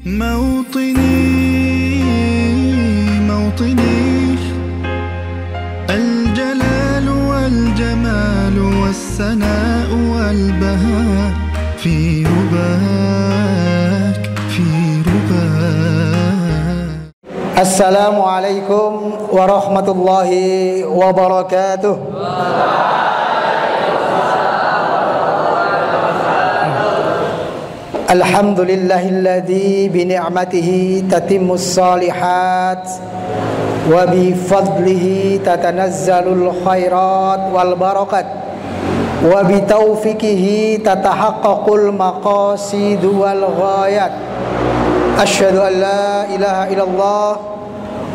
موطني الجلال والجمال والسناء والبهاء في رباك السلام عليكم ورحمة الله وبركاته. Alhamdulillahilladzi bini'matihi tatimmus shalihat wa bifadlihi tatanazzalul khairat wal barakat wa bitaufiqihi tatahaqqaqul maqasid wal ghayat. Asyhadu an la ilaha illallah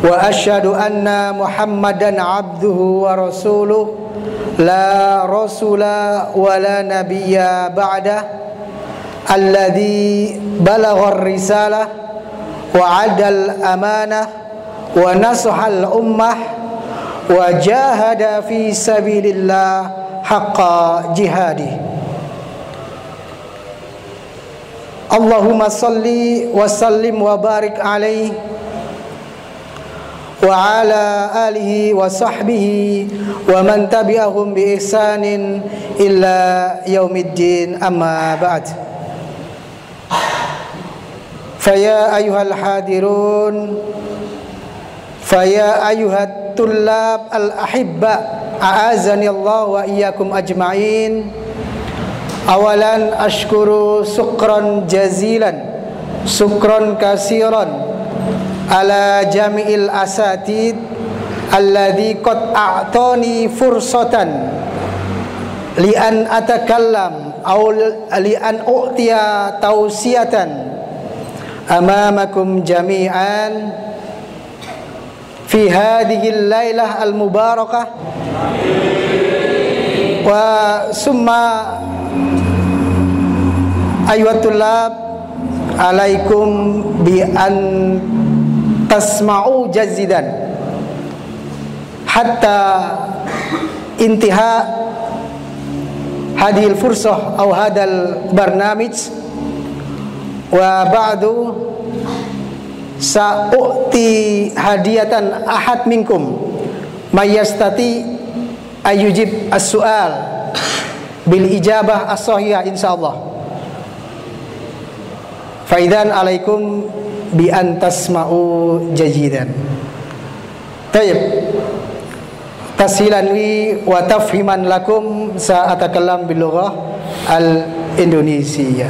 wa asyhadu anna Muhammadan abduhu wa rasuluh la rasula wa la nabiyya ba'dah alladzi balaghar risalah wa 'adal amanah wa nasahal ummah wa jahada fi sabilillah haqqa jihadih. Allahumma salli wa sallim wa barik alaihi wa ala alihi wa sahbihi wa man tabi'ahum bi ihsanin illa yaumiddin, amma ba'd. Faya ayyuhal hadirun, faya ayyuhat tullab al-ahibba, a'azani Allah wa iyyakum ajma'in. Awalan ashkuru syukran jazilan, syukran kasiran ala jami'il asatid alladhi qad a'tani fursatan li an atakallam aw li an u'tiya tausiyatan amamakum jami'an fi hadhihi al-lailah al-mubarakah. Wa summa ayyuhatulab alaikum bi an tasma'u jazidan hatta intiha hadhil fursah aw hadal barnamij. Wa ba'du sa'u'ti hadiyatan ahad minkum mayyastati ayyujib as-su'al bil ijabah as-sahihah insyaallah. Faidan alaikum bi an tasma'u jayidan. Tayyib. Tashilan li wa tafhiman lakum sa'atakallam bil lughah al-Indonesia.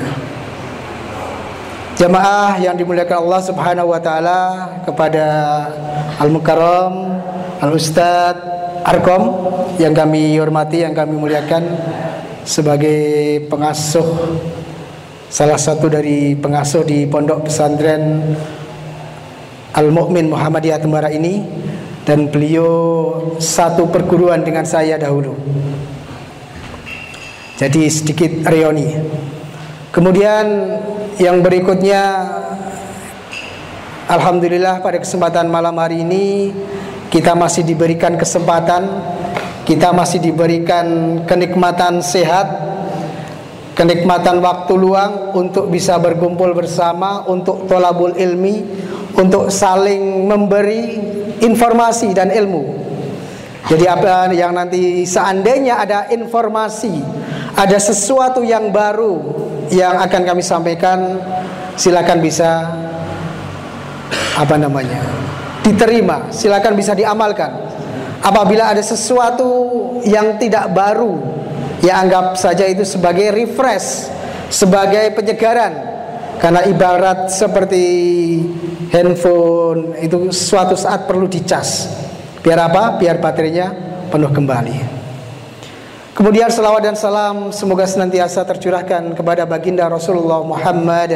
Jamaah yang dimuliakan Allah Subhanahu wa taala, kepada Al-Mukarram Al-Ustadz Arkom yang kami hormati, yang kami muliakan sebagai pengasuh, salah satu dari pengasuh di Pondok Pesantren Al-Mu'min Muhammadiyah Tembara ini, dan beliau satu perguruan dengan saya dahulu. Jadi sedikit reuni. Kemudian yang berikutnya, alhamdulillah pada kesempatan malam hari ini kita masih diberikan kesempatan, kita masih diberikan kenikmatan sehat, kenikmatan waktu luang untuk bisa berkumpul bersama, untuk tholabul ilmi, untuk saling memberi informasi dan ilmu. Jadi apa yang nanti seandainya ada informasi, ada sesuatu yang baru yang akan kami sampaikan, silakan bisa diterima, silakan bisa diamalkan. Apabila ada sesuatu yang tidak baru, ya anggap saja itu sebagai refresh, sebagai penyegaran. Karena ibarat seperti handphone itu suatu saat perlu dicas. Biar apa? Biar baterainya penuh kembali. Kemudian salawat dan salam semoga senantiasa tercurahkan kepada baginda Rasulullah Muhammad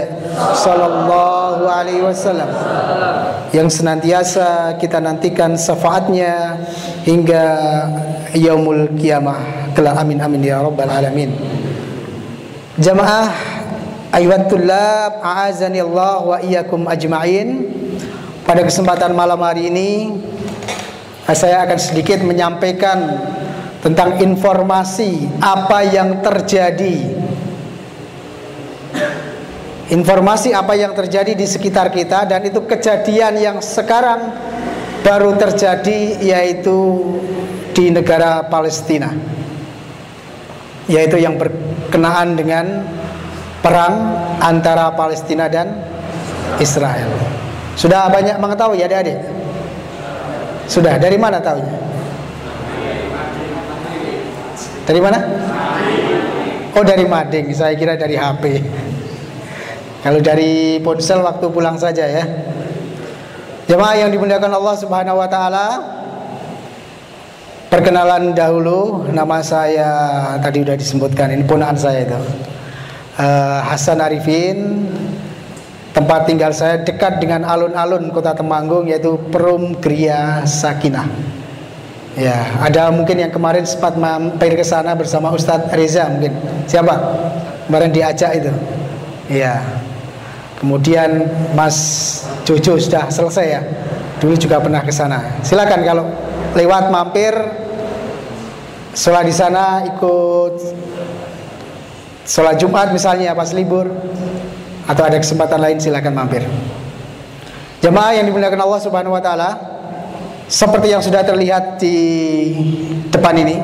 sallallahu alaihi wasallam, yang senantiasa kita nantikan syafaatnya hingga yaumul qiyamah kelak. Amin amin ya rabbal alamin. Jamaah ayyuhat tullab, a'azani Allah wa iyyakum ajma'in. Pada kesempatan malam hari ini saya akan sedikit menyampaikan tentang informasi apa yang terjadi informasi apa yang terjadi di sekitar kita, dan itu kejadian yang sekarang baru terjadi, yaitu di negara Palestina, yaitu yang berkenaan dengan perang antara Palestina dan Israel. Sudah banyak mengetahui ya adik-adik? Sudah. Dari mana tahunya? Dari mana? Oh, dari mading. Saya kira dari HP. Kalau dari ponsel waktu pulang saja ya. Jemaah yang dimuliakan Allah Subhanahu wa taala, perkenalan dahulu, nama saya tadi sudah disebutkan, ini ponakan saya itu. Hasan Arifin. Tempat tinggal saya dekat dengan alun-alun Kota Temanggung, yaitu Perum Gria Sakinah. Ya, ada mungkin yang kemarin sempat mampir ke sana bersama Ustadz Reza mungkin. Siapa? Kemarin diajak itu. Ya. Kemudian Mas Jojo sudah selesai ya. Dulu juga pernah ke sana. Silakan kalau lewat mampir, sholat di sana, ikut sholat Jumat misalnya pas libur, atau ada kesempatan lain, silakan mampir. Jemaah yang dimuliakan Allah Subhanahu wa taala, seperti yang sudah terlihat di depan ini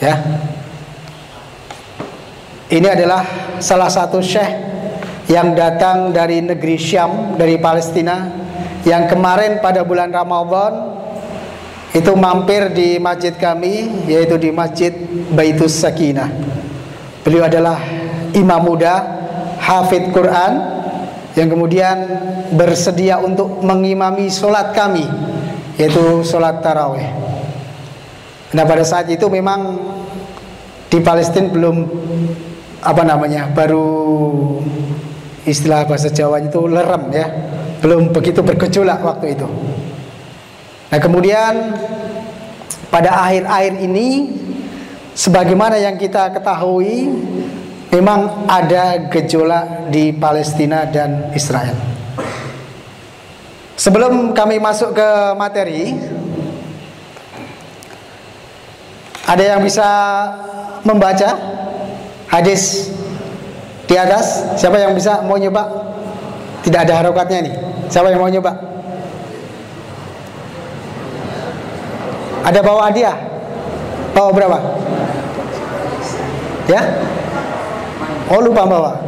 ya. Ini adalah salah satu syekh yang datang dari negeri Syam, dari Palestina, yang kemarin pada bulan Ramadan itu mampir di masjid kami, yaitu di Masjid Baitus Sakinah. Beliau adalah imam muda, hafidz Quran, yang kemudian bersedia untuk mengimami sholat kami, yaitu sholat tarawih. Nah, pada saat itu memang di Palestina belum baru istilah bahasa Jawa itu lerem ya, belum begitu bergejolak waktu itu. Nah, kemudian pada akhir-akhir ini, sebagaimana yang kita ketahui, memang ada gejolak di Palestina dan Israel. Sebelum kami masuk ke materi, ada yang bisa membaca hadis di atas? Siapa yang bisa mau nyoba? Tidak ada harokatnya nih. Siapa yang mau nyoba? Ada bawa hadiah? Bawa berapa? Ya? Oh, lupa bawa.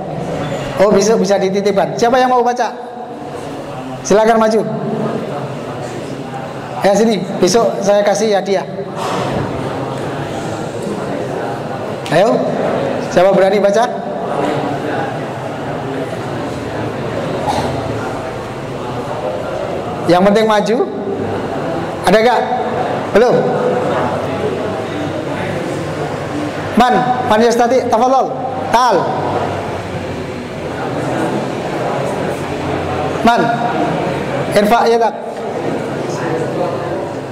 Oh, bisa dititipkan. Siapa yang mau baca? Silakan maju. Ya, sini. Besok saya kasih hadiah. Ayo. Siapa berani baca? Yang penting maju. Ada gak? Belum? Man yastati, tafadhol. Tal. Man, irfa yadak.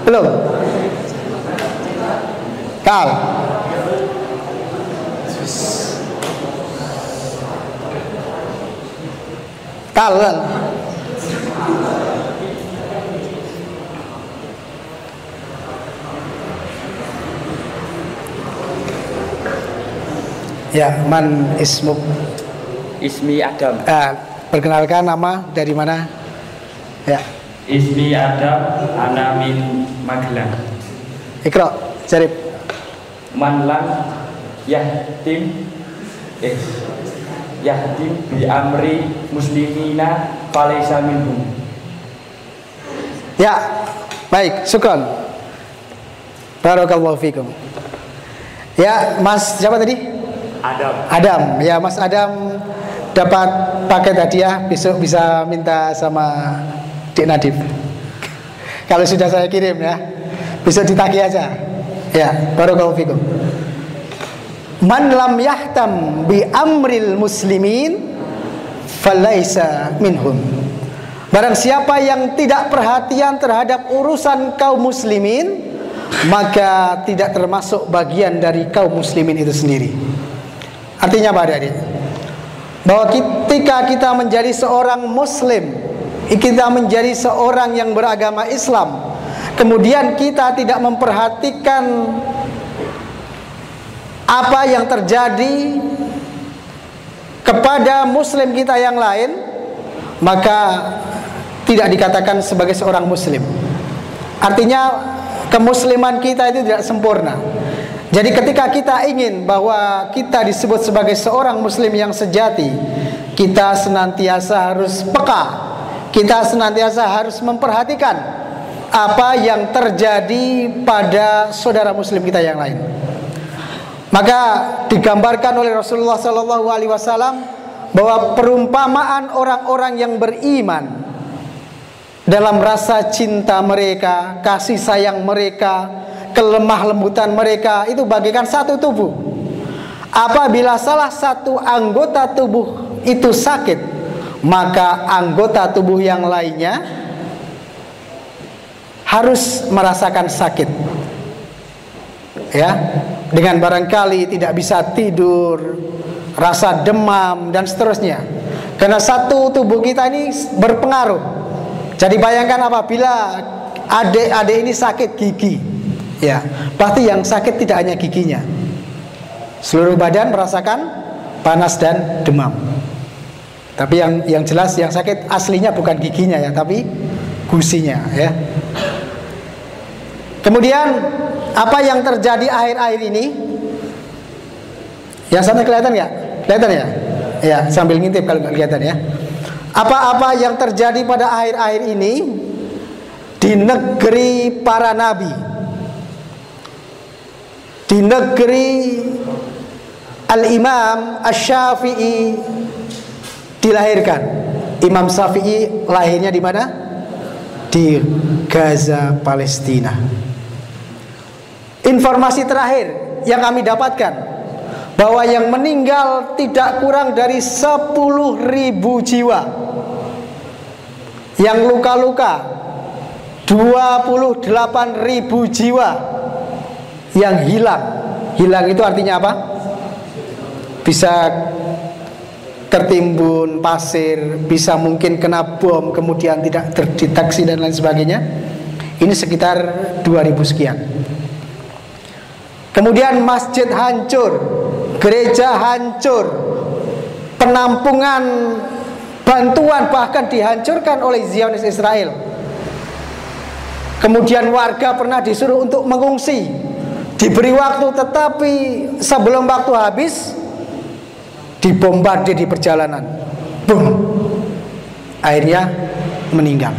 Belum? Tal. Tal. Ya, man ismuk? Ismi Adam. Perkenalkan, nama dari mana? Ya. Ismi Adam, ana min Magelang. Iqra, Jarib. Man lam yahtim bi amri muslimina falaysa minhum. Ya, baik, syukran. Barakallahu fikum. Ya, Mas siapa tadi? Adam. Ya, Mas Adam dapat paket hadiah, besok bisa minta sama Dik Nadif. Kalau sudah saya kirim ya, besok ditagih aja. Ya, barakallahu fikum. Man lam yahtam bi amril muslimin falaisa minhum. Barang siapa yang tidak perhatian terhadap urusan kaum muslimin, maka tidak termasuk bagian dari kaum muslimin itu sendiri. Artinya apa, adik-adik? Bahwa ketika kita menjadi seorang muslim, kita menjadi seorang yang beragama Islam, kemudian kita tidak memperhatikan apa yang terjadi kepada muslim kita yang lain, maka tidak dikatakan sebagai seorang muslim. Artinya kemusliman kita itu tidak sempurna. Jadi ketika kita ingin bahwa kita disebut sebagai seorang muslim yang sejati, kita senantiasa harus peka, kita senantiasa harus memperhatikan apa yang terjadi pada saudara muslim kita yang lain. Maka digambarkan oleh Rasulullah SAW bahwa perumpamaan orang-orang yang beriman dalam rasa cinta mereka, kasih sayang mereka, kelemah lembutan mereka itu bagaikan satu tubuh. Apabila salah satu anggota tubuh itu sakit, maka anggota tubuh yang lainnya harus merasakan sakit. Ya, dengan barangkali tidak bisa tidur, rasa demam dan seterusnya. Karena satu tubuh kita ini berpengaruh. Jadi bayangkan apabila adik-adik ini sakit gigi, ya, pasti yang sakit tidak hanya giginya. Seluruh badan merasakan panas dan demam. Tapi yang jelas yang sakit aslinya bukan giginya ya, tapi gusinya ya. Kemudian apa yang terjadi akhir-akhir ini? Yang sana kelihatan nggak? Kelihatan ya? Ya, sambil ngintip kalau nggak kelihatan ya. Apa-apa yang terjadi pada akhir-akhir ini di negeri para nabi, di negeri Al-Imam Asy-Syafi'i dilahirkan. Imam Syafi'i lahirnya di mana? Di Gaza, Palestina. Informasi terakhir yang kami dapatkan bahwa yang meninggal tidak kurang dari 10.000 jiwa. Yang luka-luka 28.000 jiwa. Yang hilang. Hilang itu artinya apa? Bisa tertimbun pasir, bisa mungkin kena bom, kemudian tidak terdeteksi dan lain sebagainya. Ini sekitar 2.000 sekian. Kemudian masjid hancur, gereja hancur, penampungan bantuan bahkan dihancurkan oleh Zionis Israel. Kemudian warga pernah disuruh untuk mengungsi, diberi waktu, tetapi sebelum waktu habis dibombardir di perjalanan, boom, akhirnya meninggal.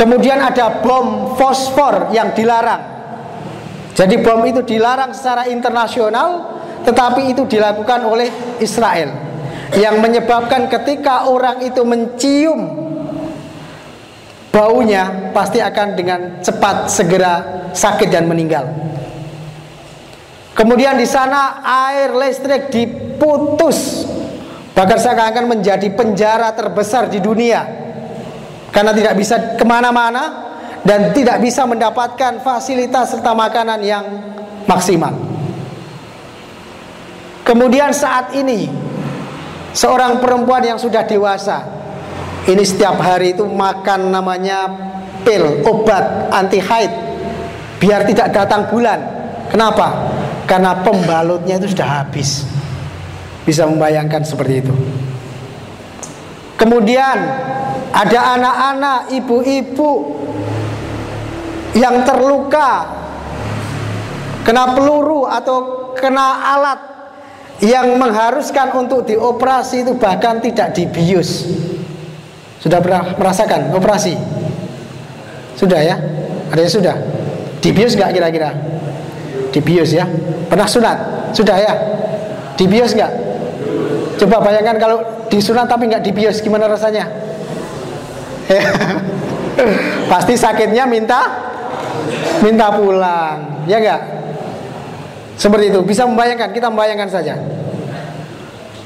Kemudian ada bom fosfor yang dilarang. Jadi bom itu dilarang secara internasional, tetapi itu dilakukan oleh Israel, yang menyebabkan ketika orang itu mencium baunya pasti akan dengan cepat segera sakit dan meninggal. Kemudian di sana air listrik diputus, bahkan seakan-akan menjadi penjara terbesar di dunia, karena tidak bisa kemana-mana dan tidak bisa mendapatkan fasilitas serta makanan yang maksimal. Kemudian saat ini seorang perempuan yang sudah dewasa ini setiap hari itu makan namanya pil, obat anti haid, biar tidak datang bulan. Kenapa? Karena pembalutnya itu sudah habis. Bisa membayangkan seperti itu. Kemudian ada anak-anak, ibu-ibu yang terluka, kena peluru atau kena alat yang mengharuskan untuk dioperasi itu bahkan tidak dibius. Sudah pernah merasakan operasi? Sudah ya? Ada yang sudah? Dibius nggak kira-kira? Dibius ya? Pernah sunat? Sudah ya? Dibius nggak? Coba bayangkan kalau disunat tapi nggak dibius, gimana rasanya? Pasti sakitnya minta pulang, ya enggak? Seperti itu, bisa membayangkan, kita membayangkan saja.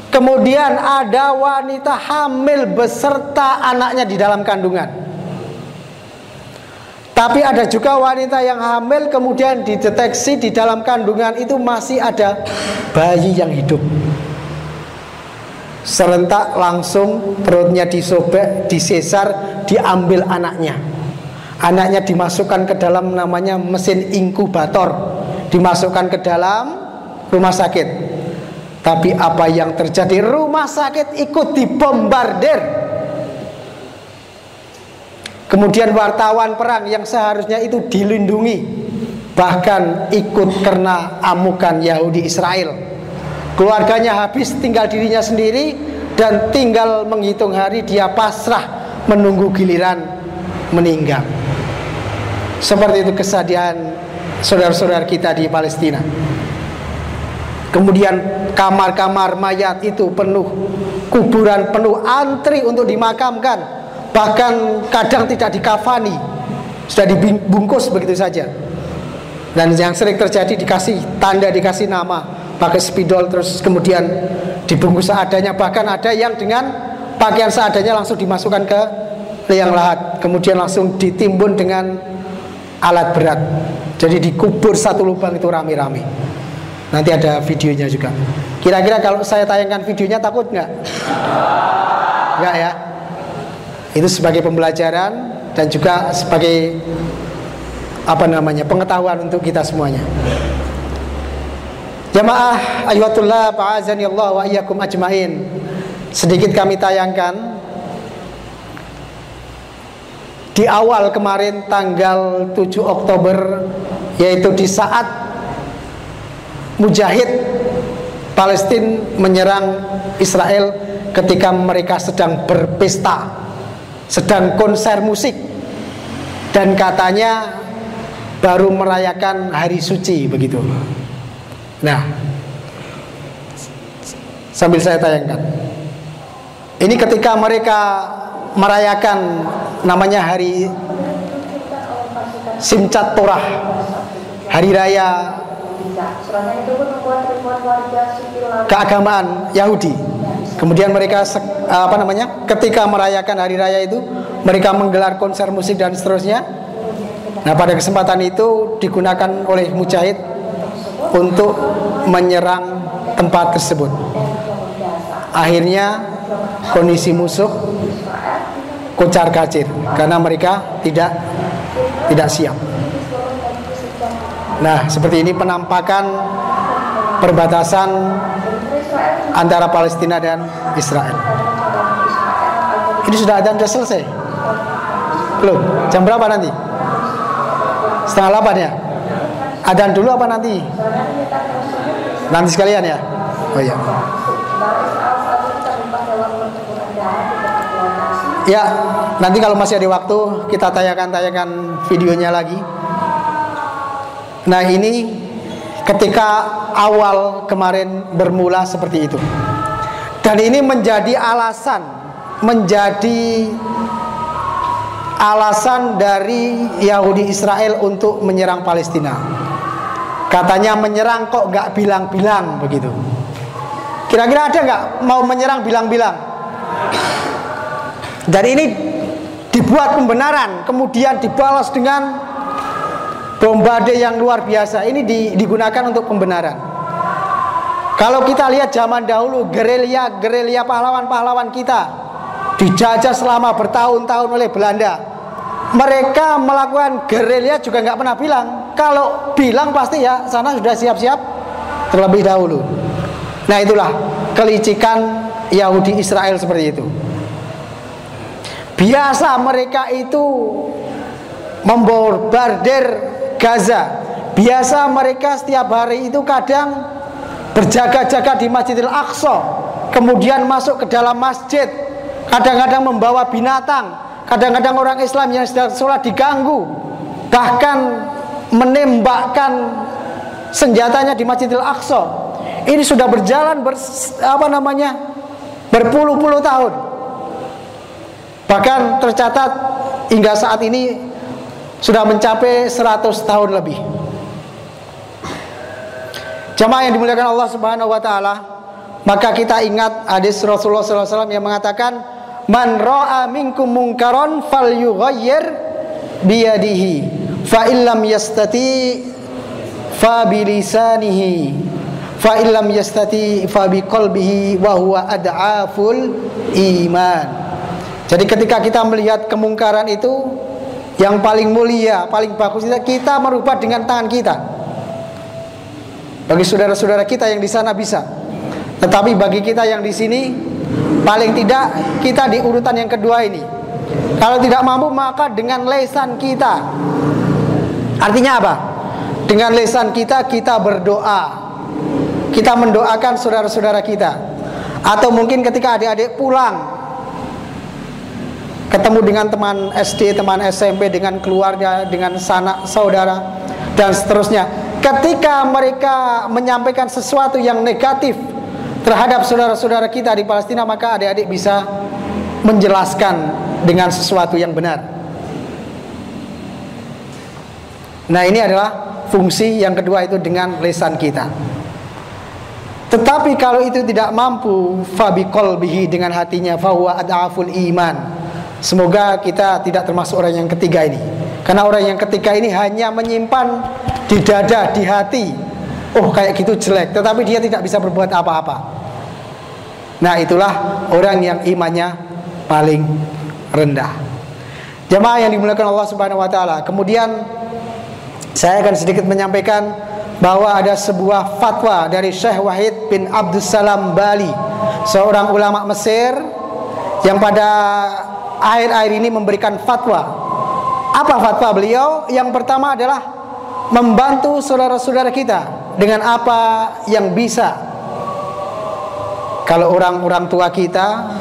Kemudian ada wanita hamil beserta anaknya di dalam kandungan. Tapi ada juga wanita yang hamil kemudian dideteksi di dalam kandungan itu masih ada bayi yang hidup. Serentak langsung perutnya disobek, disesar, diambil anaknya. Anaknya dimasukkan ke dalam namanya mesin inkubator, dimasukkan ke dalam rumah sakit. Tapi apa yang terjadi? Rumah sakit ikut dibombardir. Kemudian wartawan perang yang seharusnya itu dilindungi bahkan ikut kena amukan Yahudi Israel. Keluarganya habis, tinggal dirinya sendiri, dan tinggal menghitung hari dia pasrah menunggu giliran meninggal. Seperti itu kesedihan saudara-saudara kita di Palestina. Kemudian kamar-kamar mayat itu penuh, kuburan penuh, antri untuk dimakamkan. Bahkan kadang tidak dikafani, sudah dibungkus begitu saja. Dan yang sering terjadi dikasih tanda, dikasih nama, pakai spidol, terus kemudian dibungkus seadanya. Bahkan ada yang dengan pakaian seadanya langsung dimasukkan ke liang lahat, kemudian langsung ditimbun dengan alat berat. Jadi dikubur satu lubang itu rame-rame. Nanti ada videonya juga. Kira-kira kalau saya tayangkan videonya takut nggak? Nggak ya? Itu sebagai pembelajaran dan juga sebagai pengetahuan untuk kita semuanya. Jamaah ayyuhatullah fa'azani Allah wa iyyakum ajmain. Sedikit kami tayangkan di awal kemarin tanggal 7 Oktober, yaitu di saat Mujahid Palestina menyerang Israel ketika mereka sedang berpesta, sedang konser musik, dan katanya baru merayakan hari suci begitu. Nah, sambil saya tayangkan, ini ketika mereka merayakan namanya hari Simchat Torah, hari raya keagamaan Yahudi. Kemudian mereka ketika merayakan hari raya itu, mereka menggelar konser musik dan seterusnya. Nah, pada kesempatan itu digunakan oleh Mujahid untuk menyerang tempat tersebut. Akhirnya kondisi musuh kocar-kacir karena mereka tidak siap. Nah, seperti ini penampakan perbatasan antara Palestina dan Israel. Ini sudah adzan, sudah selesai? Belum? Jam berapa nanti? 7:30 ya? Adzan dulu apa nanti? Nanti sekalian ya? Oh iya. Ya, nanti kalau masih ada waktu kita tayangkan videonya lagi. Nah, ini ketika awal kemarin bermula seperti itu. Dan ini menjadi alasan dari Yahudi Israel untuk menyerang Palestina. Katanya menyerang kok gak bilang-bilang begitu. Kira-kira ada gak mau menyerang bilang-bilang? Dan ini dibuat pembenaran, kemudian dibalas dengan bombade yang luar biasa. Ini digunakan untuk pembenaran. Kalau kita lihat zaman dahulu, gerilya pahlawan-pahlawan kita dijajah selama bertahun-tahun oleh Belanda. Mereka melakukan gerilya juga nggak pernah bilang. Kalau bilang pasti ya sana sudah siap-siap terlebih dahulu. Nah, itulah kelicikan Yahudi Israel seperti itu. Biasa mereka itu membombardir Gaza. Biasa mereka setiap hari itu kadang berjaga-jaga di Masjidil Aqsa, kemudian masuk ke dalam masjid, kadang-kadang membawa binatang, kadang-kadang orang Islam yang sedang sholat diganggu, bahkan menembakkan senjatanya di Masjidil Aqsa. Ini sudah berjalan berpuluh-puluh tahun. Bahkan tercatat hingga saat ini sudah mencapai 100 tahun lebih. Jamaah yang dimuliakan Allah Subhanahu wa taala, maka kita ingat hadis Rasulullah SAW yang mengatakan, "Man ra'a minkum munkaran falyughayyir biyadihi, fa illam yastati fa bilisanihi, fa illam yastati fa biqalbihi wa huwa ad'aful iman." Jadi ketika kita melihat kemungkaran itu, yang paling mulia, paling bagus kita merubah dengan tangan kita. Bagi saudara-saudara kita yang di sana bisa. Tetapi bagi kita yang di sini, paling tidak kita di urutan yang kedua ini. Kalau tidak mampu, maka dengan lisan kita. Artinya apa? Dengan lisan kita, kita berdoa. Kita mendoakan saudara-saudara kita. Atau mungkin ketika adik-adik pulang, ketemu dengan teman SD, teman SMP, dengan keluarga, dengan sanak saudara, dan seterusnya. Ketika mereka menyampaikan sesuatu yang negatif terhadap saudara-saudara kita di Palestina, maka adik-adik bisa menjelaskan dengan sesuatu yang benar. Nah, ini adalah fungsi yang kedua, itu dengan lisan kita. Tetapi kalau itu tidak mampu, fabiqalbihi, dengan hatinya, fahuwa ad'aful iman. Semoga kita tidak termasuk orang yang ketiga ini. Karena orang yang ketiga ini hanya menyimpan di dada, di hati, oh kayak gitu jelek, tetapi dia tidak bisa berbuat apa-apa. Nah, itulah orang yang imannya paling rendah. Jemaah yang dimuliakan Allah Subhanahu wa taala. Kemudian saya akan sedikit menyampaikan bahwa ada sebuah fatwa dari Syekh Wahid bin Abdussalam Bali, seorang ulama Mesir yang pada akhir-akhir ini memberikan fatwa. Apa fatwa beliau? Yang pertama adalah membantu saudara-saudara kita dengan apa yang bisa. Kalau orang-orang tua kita,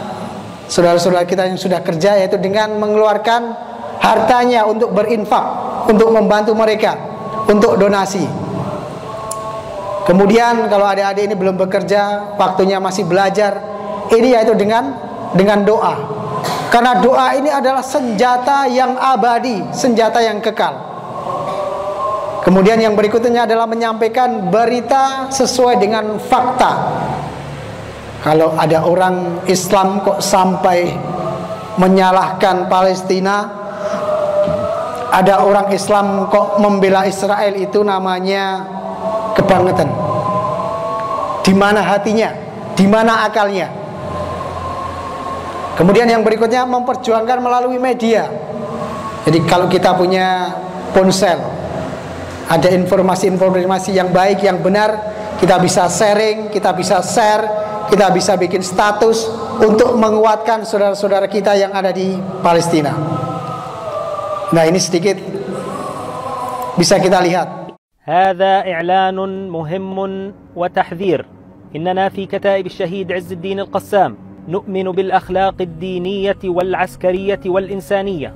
saudara-saudara kita yang sudah kerja, yaitu dengan mengeluarkan hartanya untuk berinfak, untuk membantu mereka, untuk donasi. Kemudian kalau adik-adik ini belum bekerja, waktunya masih belajar, ini yaitu dengan doa. Karena doa ini adalah senjata yang abadi, senjata yang kekal. Kemudian yang berikutnya adalah menyampaikan berita sesuai dengan fakta. Kalau ada orang Islam kok sampai menyalahkan Palestina, ada orang Islam kok membela Israel, itu namanya kebangetan. Di mana hatinya? Di mana akalnya? Kemudian yang berikutnya memperjuangkan melalui media. Jadi kalau kita punya ponsel, ada informasi-informasi yang baik, yang benar, kita bisa sharing, kita bisa share, kita bisa bikin status untuk menguatkan saudara-saudara kita yang ada di Palestina. Nah, ini sedikit bisa kita lihat. هذا إعلان مهم وتحذير. إننا في كتائب الشهيد عز الدين القسام نؤمن بالأخلاق الدينية والعسكرية والإنسانية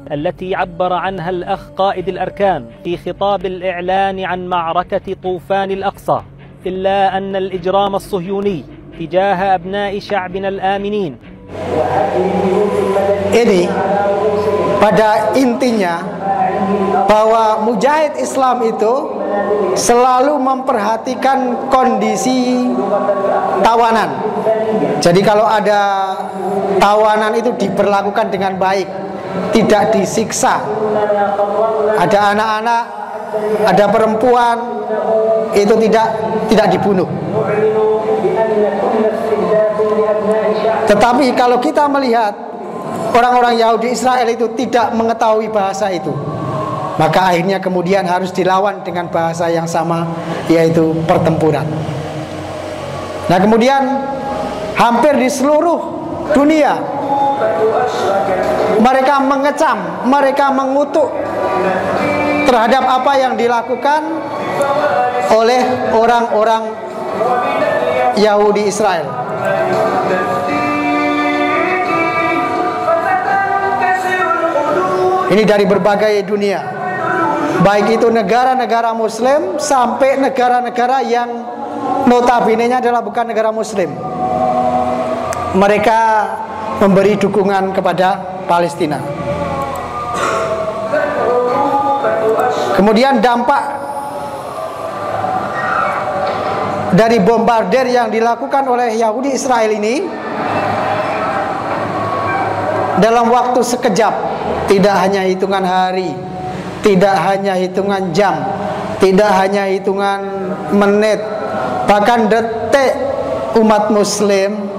التي عبر عنها الأخ قائد الأركان في خطاب الإعلان عن معركة طوفان الأقصى، إلا أن الإجرام الصهيوني تجاه أبناء شعبنا الآمنين. Ini pada intinya bahwa mujahid Islam itu selalu memperhatikan kondisi tawanan. Jadi kalau ada tawanan itu diperlakukan dengan baik, tidak disiksa. Ada anak-anak, ada perempuan, itu tidak dibunuh. Tetapi kalau kita melihat orang-orang Yahudi Israel itu tidak mengetahui bahasa itu, maka akhirnya kemudian harus dilawan dengan bahasa yang sama, yaitu pertempuran. Nah, kemudian hampir di seluruh dunia mereka mengecam, mereka mengutuk terhadap apa yang dilakukan oleh orang-orang Yahudi Israel. Ini dari berbagai dunia, baik itu negara-negara Muslim sampai negara-negara yang notabene-nya adalah bukan negara Muslim. Mereka memberi dukungan kepada Palestina. Kemudian dampak dari bombardir yang dilakukan oleh Yahudi Israel ini dalam waktu sekejap, tidak hanya hitungan hari, tidak hanya hitungan jam, tidak hanya hitungan menit, bahkan detik, umat Muslim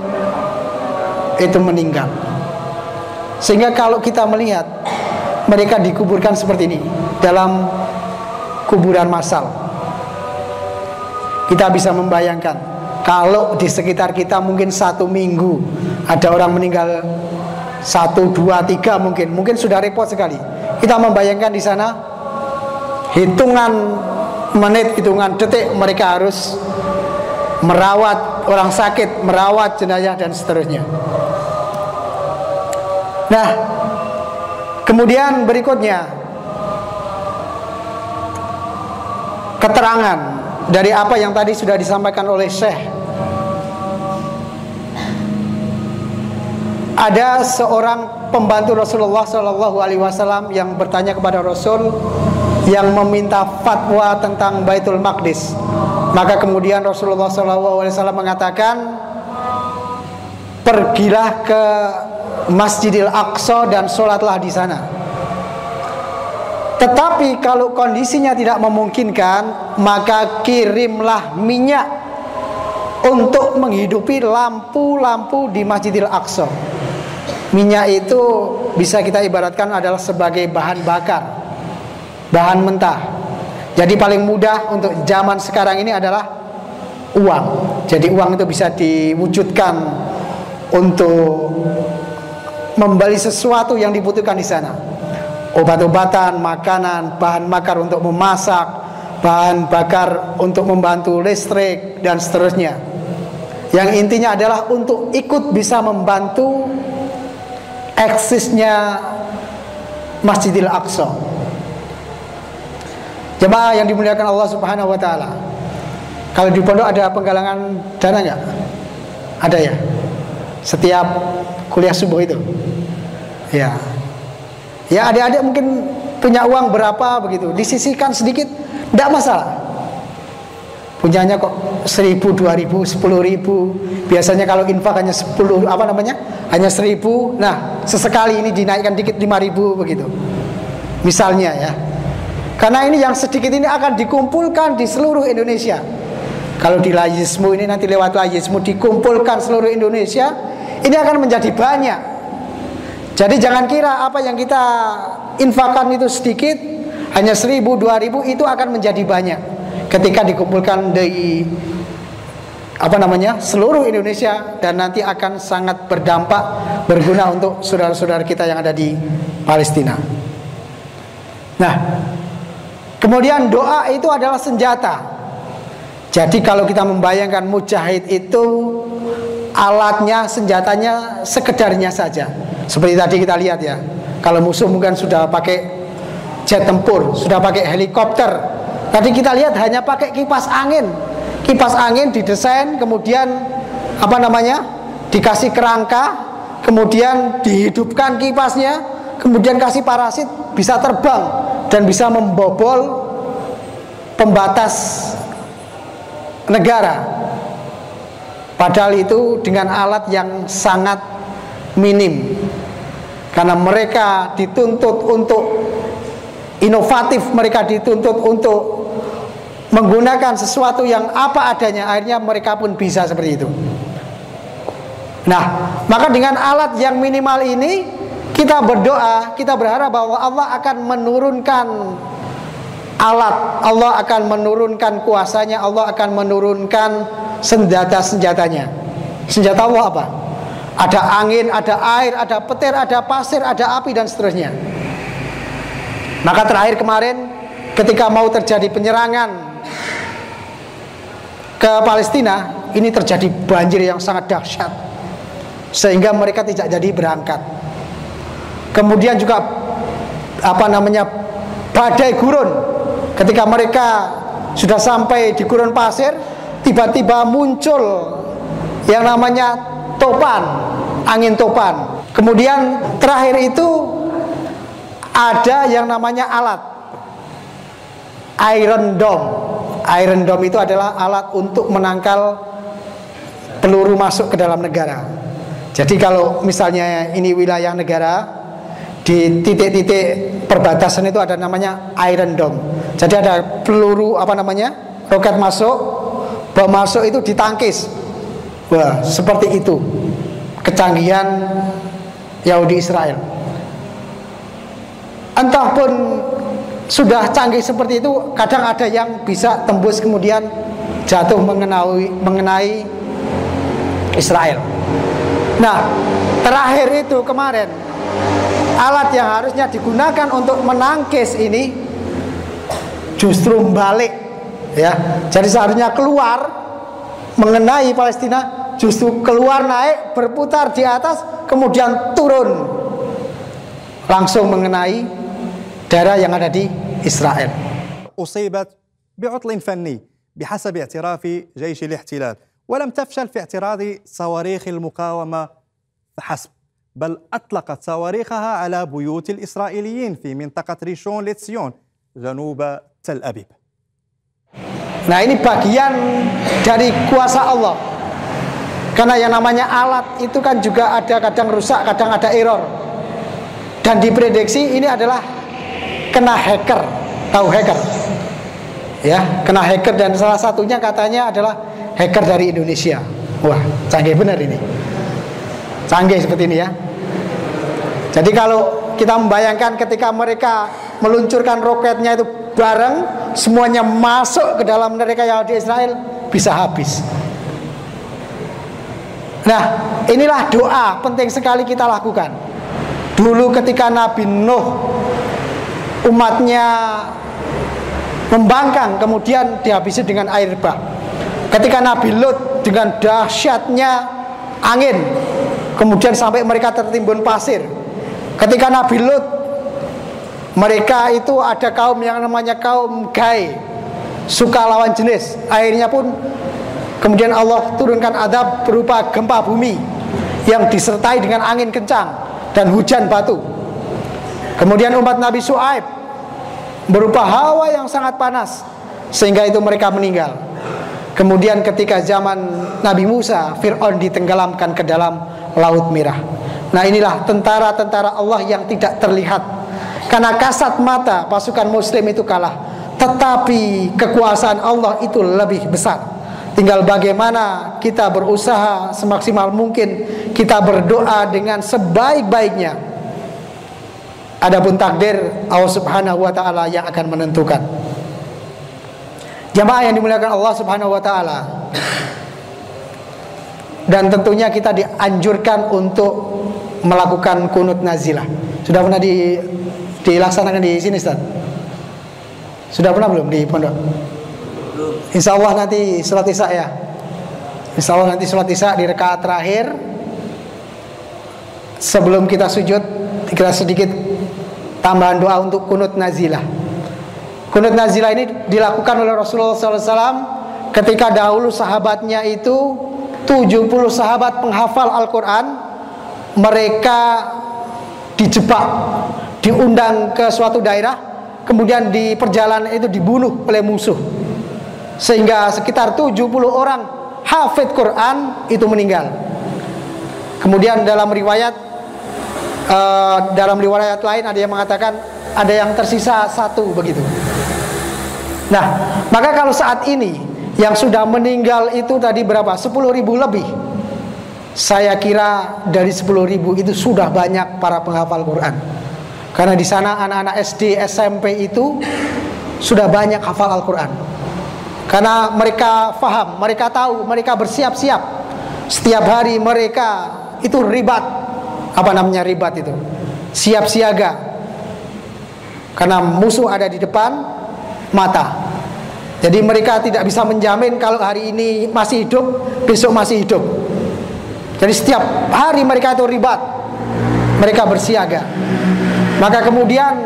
itu meninggal. Sehingga kalau kita melihat mereka dikuburkan seperti ini dalam kuburan massal, kita bisa membayangkan Kalau di sekitar kita mungkin 1 minggu ada orang meninggal 1, 2, 3 mungkin sudah repot sekali. Kita membayangkan di sana hitungan menit, hitungan detik mereka harus merawat orang sakit, merawat jenazah dan seterusnya. Nah, kemudian berikutnya keterangan dari apa yang tadi sudah disampaikan oleh Syekh. Ada seorang pembantu Rasulullah SAW yang bertanya kepada Rasul, yang meminta fatwa tentang Baitul Maqdis. Maka kemudian Rasulullah SAW mengatakan, pergilah ke Masjidil Aqsa dan sholatlah di sana. Tetapi kalau kondisinya tidak memungkinkan, maka kirimlah minyak untuk menghidupi lampu-lampu di Masjidil Aqsa. Minyak itu bisa kita ibaratkan adalah sebagai bahan bakar, bahan mentah. Jadi paling mudah untuk zaman sekarang ini adalah uang. Jadi uang itu bisa diwujudkan untuk membeli sesuatu yang dibutuhkan di sana. Obat-obatan, makanan, bahan bakar untuk memasak, bahan bakar untuk membantu listrik dan seterusnya. Yang intinya adalah untuk ikut bisa membantu eksisnya Masjidil Aqsa. Jemaah yang dimuliakan Allah Subhanahu wa taala. Kalau di pondok ada penggalangan dana enggak? Ada ya? Setiap kuliah subuh itu. Ya. Ya, adik-adik mungkin punya uang berapa begitu, disisihkan sedikit, enggak masalah. Punyanya kok 1.000, 2.000, 10.000. Biasanya kalau infak hanya 10, hanya 1.000. Nah, sesekali ini dinaikkan dikit 5.000 begitu. Misalnya ya. Karena ini yang sedikit ini akan dikumpulkan di seluruh Indonesia. Kalau di Layismu ini nanti lewat Layismu dikumpulkan seluruh Indonesia, ini akan menjadi banyak. Jadi jangan kira apa yang kita infakkan itu sedikit, hanya 1.000, 2.000, itu akan menjadi banyak ketika dikumpulkan di seluruh Indonesia, dan nanti akan sangat berdampak, berguna untuk saudara-saudara kita yang ada di Palestina. Nah, kemudian doa itu adalah senjata. Jadi kalau kita membayangkan mujahid itu alatnya, senjatanya sekedarnya saja. Seperti tadi kita lihat ya, kalau musuh mungkin sudah pakai jet tempur, sudah pakai helikopter. Tadi kita lihat hanya pakai kipas angin. Kipas angin didesain, kemudian dikasih kerangka, kemudian dihidupkan kipasnya, kemudian kasih parasit, bisa terbang dan bisa membobol pembatas negara. Padahal itu dengan alat yang sangat minim, karena mereka dituntut untuk inovatif, mereka dituntut untuk menggunakan sesuatu yang apa adanya, akhirnya mereka pun bisa seperti itu. Nah, maka dengan alat yang minimal ini kita berdoa, kita berharap bahwa Allah akan menurunkan alat, Allah akan menurunkan kuasanya, Allah akan menurunkan senjata-senjatanya. Senjata Allah apa? Ada angin, ada air, ada petir, ada pasir, ada api dan seterusnya. Maka terakhir kemarin ketika mau terjadi penyerangan ke Palestina, ini terjadi banjir yang sangat dahsyat sehingga mereka tidak jadi berangkat. Kemudian juga badai gurun. Ketika mereka sudah sampai di gurun pasir, tiba-tiba muncul yang namanya topan, angin topan. Kemudian terakhir itu ada yang namanya alat Iron Dome. Iron Dome itu adalah alat untuk menangkal peluru masuk ke dalam negara. Jadi kalau misalnya ini wilayah negara, di titik-titik perbatasan itu ada namanya Iron Dome. Jadi ada peluru roket masuk, bom masuk itu ditangkis. Wah, seperti itu kecanggihan Yahudi Israel. Entah pun sudah canggih seperti itu, kadang ada yang bisa tembus kemudian jatuh mengenai Israel. Nah, terakhir itu kemarin, alat yang harusnya digunakan untuk menangkis ini justru balik, ya. Jadi seharusnya keluar mengenai Palestina, justru keluar naik berputar di atas, kemudian turun langsung mengenai daerah yang ada di Israel. أصيبت بعطل فني بحسب اعتراف جيش الاحتلال، ولم تفشل في اعتراض صواريخ المقاومة فحسب، بل أطلقت صواريخها على بيوت الإسرائيليين في منطقة ريشون لتسيون جنوب تل أبيب. Nah, ini bagian dari kuasa Allah. Karena yang namanya alat itu kan juga ada kadang rusak, kadang ada error. Dan diprediksi ini adalah kena hacker, tahu hacker? Ya, kena hacker, dan salah satunya katanya adalah hacker dari Indonesia. Wah, canggih benar ini. Canggih seperti ini ya. Jadi kalau kita membayangkan ketika mereka meluncurkan roketnya itu bareng, semuanya masuk ke dalam mereka yang di Israel, bisa habis. Nah, inilah doa penting sekali kita lakukan. Dulu ketika Nabi Nuh umatnya membangkang, kemudian dihabisi dengan air bah. Ketika Nabi Lut dengan dahsyatnya angin, kemudian sampai mereka tertimbun pasir. Ketika Nabi Lut, mereka itu ada kaum yang namanya kaum Gai, suka lawan jenis. Akhirnya pun kemudian Allah turunkan azab berupa gempa bumi yang disertai dengan angin kencang dan hujan batu. Kemudian umat Nabi Syuaib berupa hawa yang sangat panas, sehingga itu mereka meninggal. Kemudian ketika zaman Nabi Musa, Fir'aun ditenggelamkan ke dalam Laut Merah. Nah, inilah tentara-tentara Allah yang tidak terlihat. Karena kasat mata pasukan muslim itu kalah, tetapi kekuasaan Allah itu lebih besar. Tinggal bagaimana kita berusaha semaksimal mungkin, kita berdoa dengan sebaik-baiknya. Adapun takdir Allah Subhanahu wa taala yang akan menentukan. Jamaah yang dimuliakan Allah Subhanahu wa taala. Dan tentunya kita dianjurkan untuk melakukan kunut nazilah. Sudah pernah dilaksanakan di sini, Ustaz? Sudah pernah belum di pondok? Insya Allah nanti sholat isya ya. Insya Allah nanti sholat isya di rakaat terakhir, sebelum kita sujud, kita sedikit tambahan doa untuk kunut nazilah. Kunut nazilah ini dilakukan oleh Rasulullah SAW ketika dahulu sahabatnya itu 70 sahabat penghafal Al-Quran, mereka dijebak, diundang ke suatu daerah, kemudian di perjalanan itu dibunuh oleh musuh, sehingga sekitar 70 orang hafid Quran itu meninggal. Kemudian dalam riwayat lain ada yang mengatakan ada yang tersisa satu begitu. Nah, maka kalau saat ini yang sudah meninggal itu tadi berapa? 10.000 lebih. Saya kira dari 10.000 itu sudah banyak para penghafal Quran. Karena di sana anak-anak SD, SMP itu sudah banyak hafal Al-Quran. Karena mereka faham, mereka tahu, mereka bersiap-siap. Setiap hari mereka itu ribat. Apa namanya ribat itu? Siap siaga. Karena musuh ada di depan mata. Jadi mereka tidak bisa menjamin kalau hari ini masih hidup, besok masih hidup. Jadi setiap hari mereka itu ribat, mereka bersiaga. Maka kemudian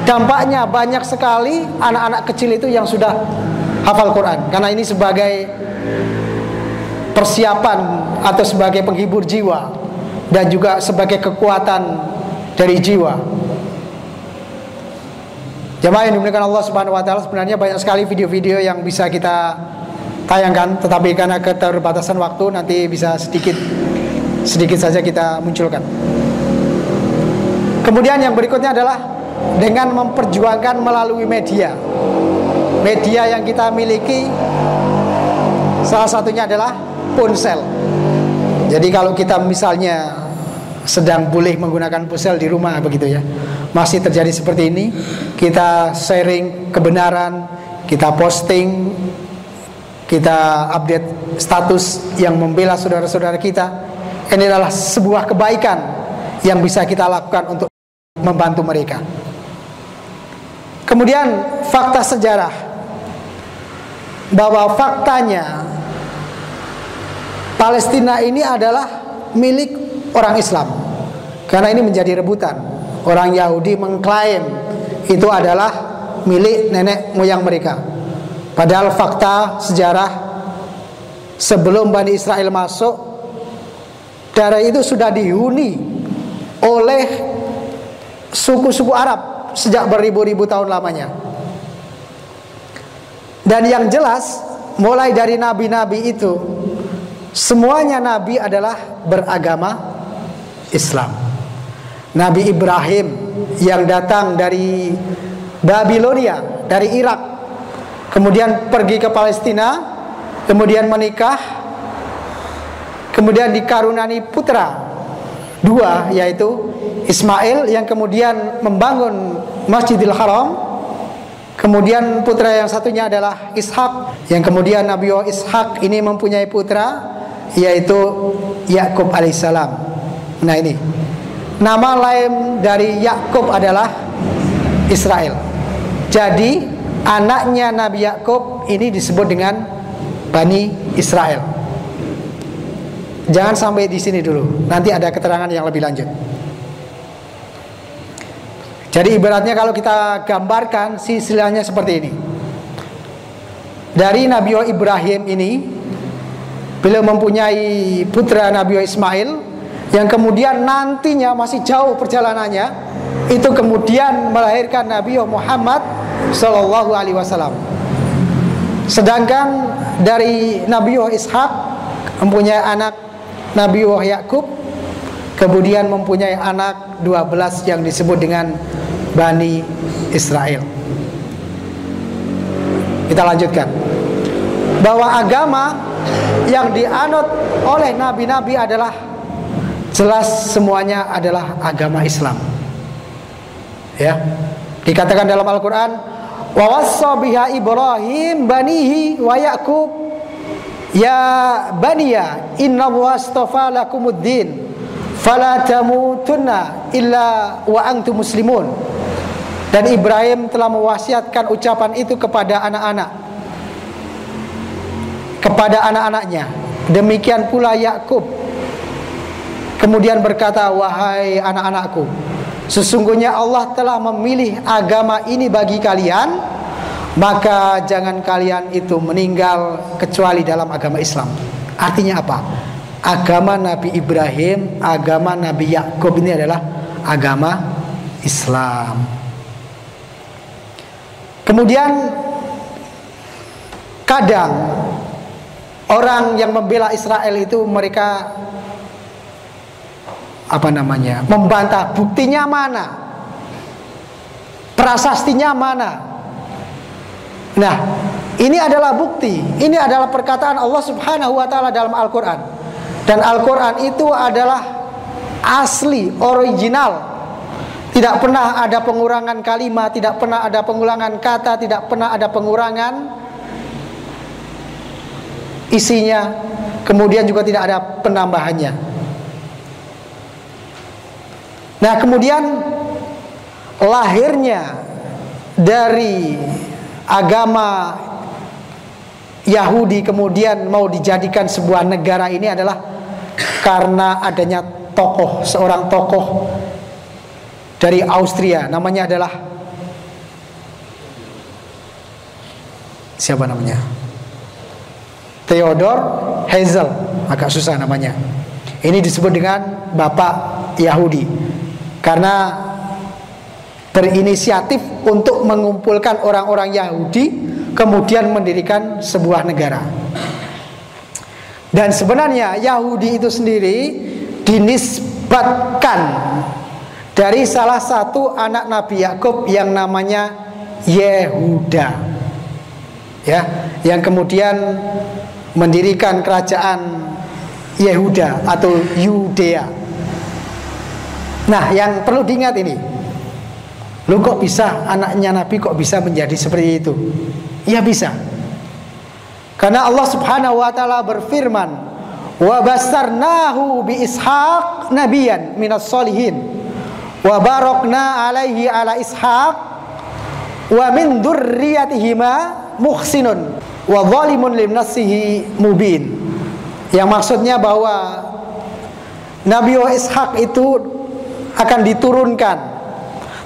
dampaknya banyak sekali anak-anak kecil itu yang sudah hafal Quran. Karena ini sebagai persiapan atau sebagai penghibur jiwa, dan juga sebagai kekuatan dari jiwa. Jamaah yang dimuliakan Allah Subhanahu wa taala, sebenarnya banyak sekali video-video yang bisa kita tayangkan, tetapi karena keterbatasan waktu nanti bisa sedikit saja kita munculkan. Kemudian yang berikutnya adalah dengan memperjuangkan melalui media. Media yang kita miliki salah satunya adalah ponsel. Jadi kalau kita misalnya sedang boleh menggunakan ponsel di rumah begitu ya, masih terjadi seperti ini, kita sharing kebenaran, kita posting kita update status yang membela saudara-saudara kita. Ini adalah sebuah kebaikan yang bisa kita lakukan untuk membantu mereka. Kemudian fakta sejarah, bahwa faktanya Palestina ini adalah milik orang Islam, karena ini menjadi rebutan. Orang Yahudi mengklaim itu adalah milik nenek moyang mereka. Padahal fakta sejarah, sebelum Bani Israel masuk, daerah itu sudah dihuni oleh suku-suku Arab sejak beribu-ribu tahun lamanya. Dan yang jelas, mulai dari nabi-nabi itu, semuanya nabi adalah beragama Islam. Nabi Ibrahim yang datang dari Babilonia, dari Irak, kemudian pergi ke Palestina, kemudian menikah, kemudian dikaruniai putra dua, yaitu Ismail, yang kemudian membangun Masjidil Haram. Kemudian putra yang satunya adalah Ishak, yang kemudian Nabi Ishak ini mempunyai putra, yaitu Yakub alaihissalam. Nah, ini nama lain dari Yakub adalah Israel. Jadi anaknya Nabi Yakub ini disebut dengan Bani Israel. Jangan sampai di sini dulu, nanti ada keterangan yang lebih lanjut. Jadi ibaratnya kalau kita gambarkan silsilahnya seperti ini. Dari Nabi Ibrahim ini, beliau mempunyai putra Nabi Ismail, yang kemudian nantinya masih jauh perjalanannya, itu kemudian melahirkan Nabi Muhammad Sallallahu Alaihi Wasallam. Sedangkan dari Nabi Ishak mempunyai anak Nabi Yakub, kemudian mempunyai anak 12 yang disebut dengan Bani Israel. Kita lanjutkan, bahwa agama yang dianut oleh nabi-nabi adalah jelas semuanya adalah agama Islam. Ya, dikatakan dalam Al-Quran, wa wassa biha Ibrahim banihi wa Yaqub ya baniya innallaha astafa lakumuddin fala tamutunna illa wa antum muslimun. Dan Ibrahim telah mewasiatkan ucapan itu kepada anak-anaknya. Demikian pula Yakub kemudian berkata, wahai anak-anakku, sesungguhnya Allah telah memilih agama ini bagi kalian, maka jangan kalian itu meninggal kecuali dalam agama Islam. Artinya apa? Agama Nabi Ibrahim, agama Nabi Yakub ini adalah agama Islam. Kemudian kadang orang yang membela Israel itu mereka membantah, buktinya mana, prasastinya mana. Nah, ini adalah bukti, ini adalah perkataan Allah Subhanahu wa taala dalam Al-Quran. Dan Al-Quran itu adalah asli, original. Tidak pernah ada pengurangan kalimat, tidak pernah ada pengulangan kata, tidak pernah ada pengurangan isinya, kemudian juga tidak ada penambahannya. Nah, kemudian lahirnya dari agama Yahudi kemudian mau dijadikan sebuah negara ini adalah karena adanya seorang tokoh dari Austria, namanya adalah siapa namanya? Theodor Herzl, agak susah namanya. Ini disebut dengan Bapak Yahudi karena berinisiatif untuk mengumpulkan orang-orang Yahudi kemudian mendirikan sebuah negara. Dan sebenarnya Yahudi itu sendiri dinisbatkan dari salah satu anak Nabi Yakub yang namanya Yehuda, ya, yang kemudian mendirikan kerajaan Yehuda atau Yudea. Nah, yang perlu diingat ini, lu kok bisa anaknya Nabi kok bisa menjadi seperti itu? Ya bisa. Karena Allah Subhanahu wa taala berfirman, "Wa basarnahu bi Ishaq nabiyyan minas solihin wa barakna alaihi ala Ishaq wa min dzurriyyatihima muhsinun wa zalimun li nafsihi mubin." Yang maksudnya bahwa Nabi Ishaq itu akan diturunkan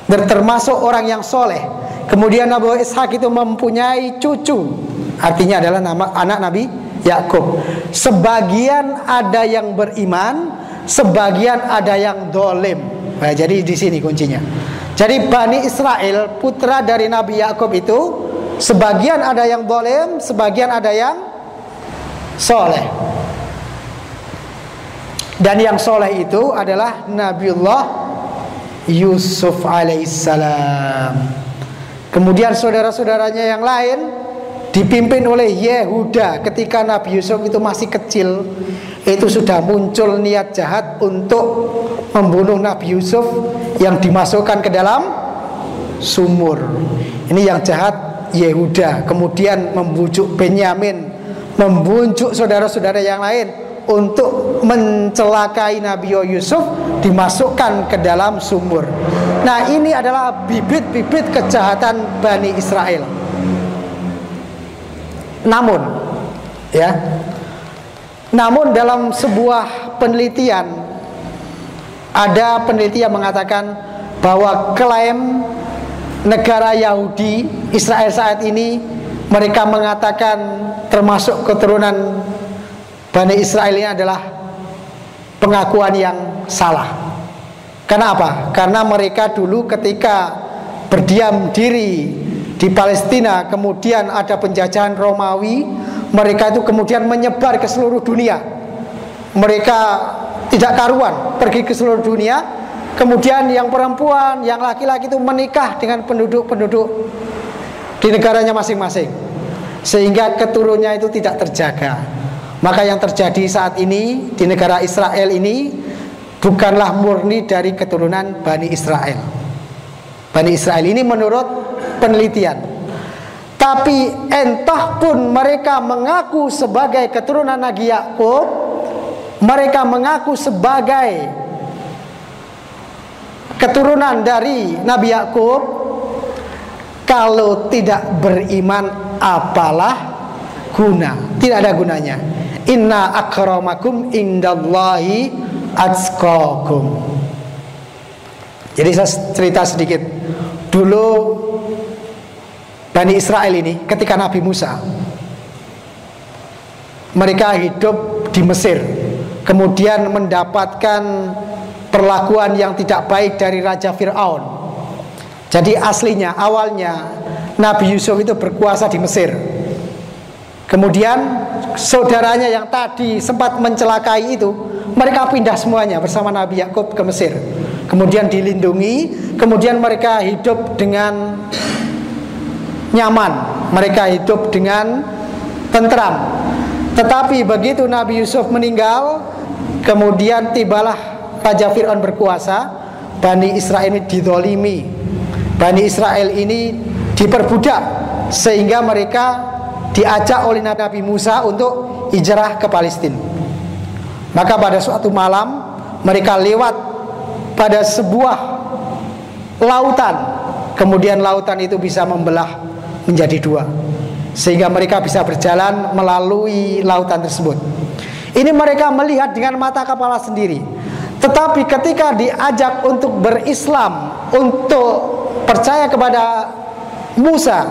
dan termasuk orang yang soleh. Kemudian Nabi Ishaq itu mempunyai cucu, artinya adalah anak Nabi Yakub. Sebagian ada yang beriman, sebagian ada yang dolim. Nah, jadi di sini kuncinya. Jadi Bani Israel, putra dari Nabi Yakub itu, sebagian ada yang dolim, sebagian ada yang soleh. Dan yang soleh itu adalah Nabiullah Yusuf alaihissalam. Kemudian saudara-saudaranya yang lain dipimpin oleh Yehuda. Ketika Nabi Yusuf itu masih kecil, itu sudah muncul niat jahat untuk membunuh Nabi Yusuf yang dimasukkan ke dalam sumur. Ini yang jahat Yehuda. Kemudian membujuk Benyamin, membujuk saudara-saudara yang lain untuk mencelakai Nabi Yusuf, dimasukkan ke dalam sumur. Nah, ini adalah bibit-bibit kejahatan Bani Israel. Namun dalam sebuah penelitian, ada peneliti yang mengatakan bahwa klaim negara Yahudi Israel saat ini, mereka mengatakan termasuk keturunan Bani Israel ini adalah pengakuan yang salah. Karena apa? Karena mereka dulu ketika berdiam diri di Palestina, kemudian ada penjajahan Romawi, mereka itu kemudian menyebar ke seluruh dunia. Mereka tidak karuan, pergi ke seluruh dunia. Kemudian yang perempuan, yang laki-laki itu menikah dengan penduduk-penduduk di negaranya masing-masing, sehingga keturunannya itu tidak terjaga. Maka yang terjadi saat ini di negara Israel ini bukanlah murni dari keturunan Bani Israel. Bani Israel ini menurut penelitian. Tapi entah pun mereka mengaku sebagai keturunan Nabi Yakub, mereka mengaku sebagai keturunan dari Nabi Yakub, kalau tidak beriman apalah guna? Tidak ada gunanya. Inna akramakum indallahi atqakum. Jadi saya cerita sedikit. Dulu Bani Israel ini ketika Nabi Musa, mereka hidup di Mesir, kemudian mendapatkan perlakuan yang tidak baik dari Raja Fir'aun. Jadi aslinya, awalnya Nabi Yusuf itu berkuasa di Mesir. Kemudian saudaranya yang tadi sempat mencelakai itu, mereka pindah semuanya bersama Nabi Yakub ke Mesir. Kemudian dilindungi, kemudian mereka hidup dengan nyaman, mereka hidup dengan tentram. Tetapi begitu Nabi Yusuf meninggal, kemudian tibalah Raja Fir'aun berkuasa, Bani Israel ini dizalimi, Bani Israel ini diperbudak, sehingga mereka diajak oleh Nabi Musa untuk hijrah ke Palestina. Maka pada suatu malam mereka lewat pada sebuah lautan, kemudian lautan itu bisa membelah menjadi dua, sehingga mereka bisa berjalan melalui lautan tersebut. Ini mereka melihat dengan mata kepala sendiri. Tetapi ketika diajak untuk berislam, untuk percaya kepada Musa,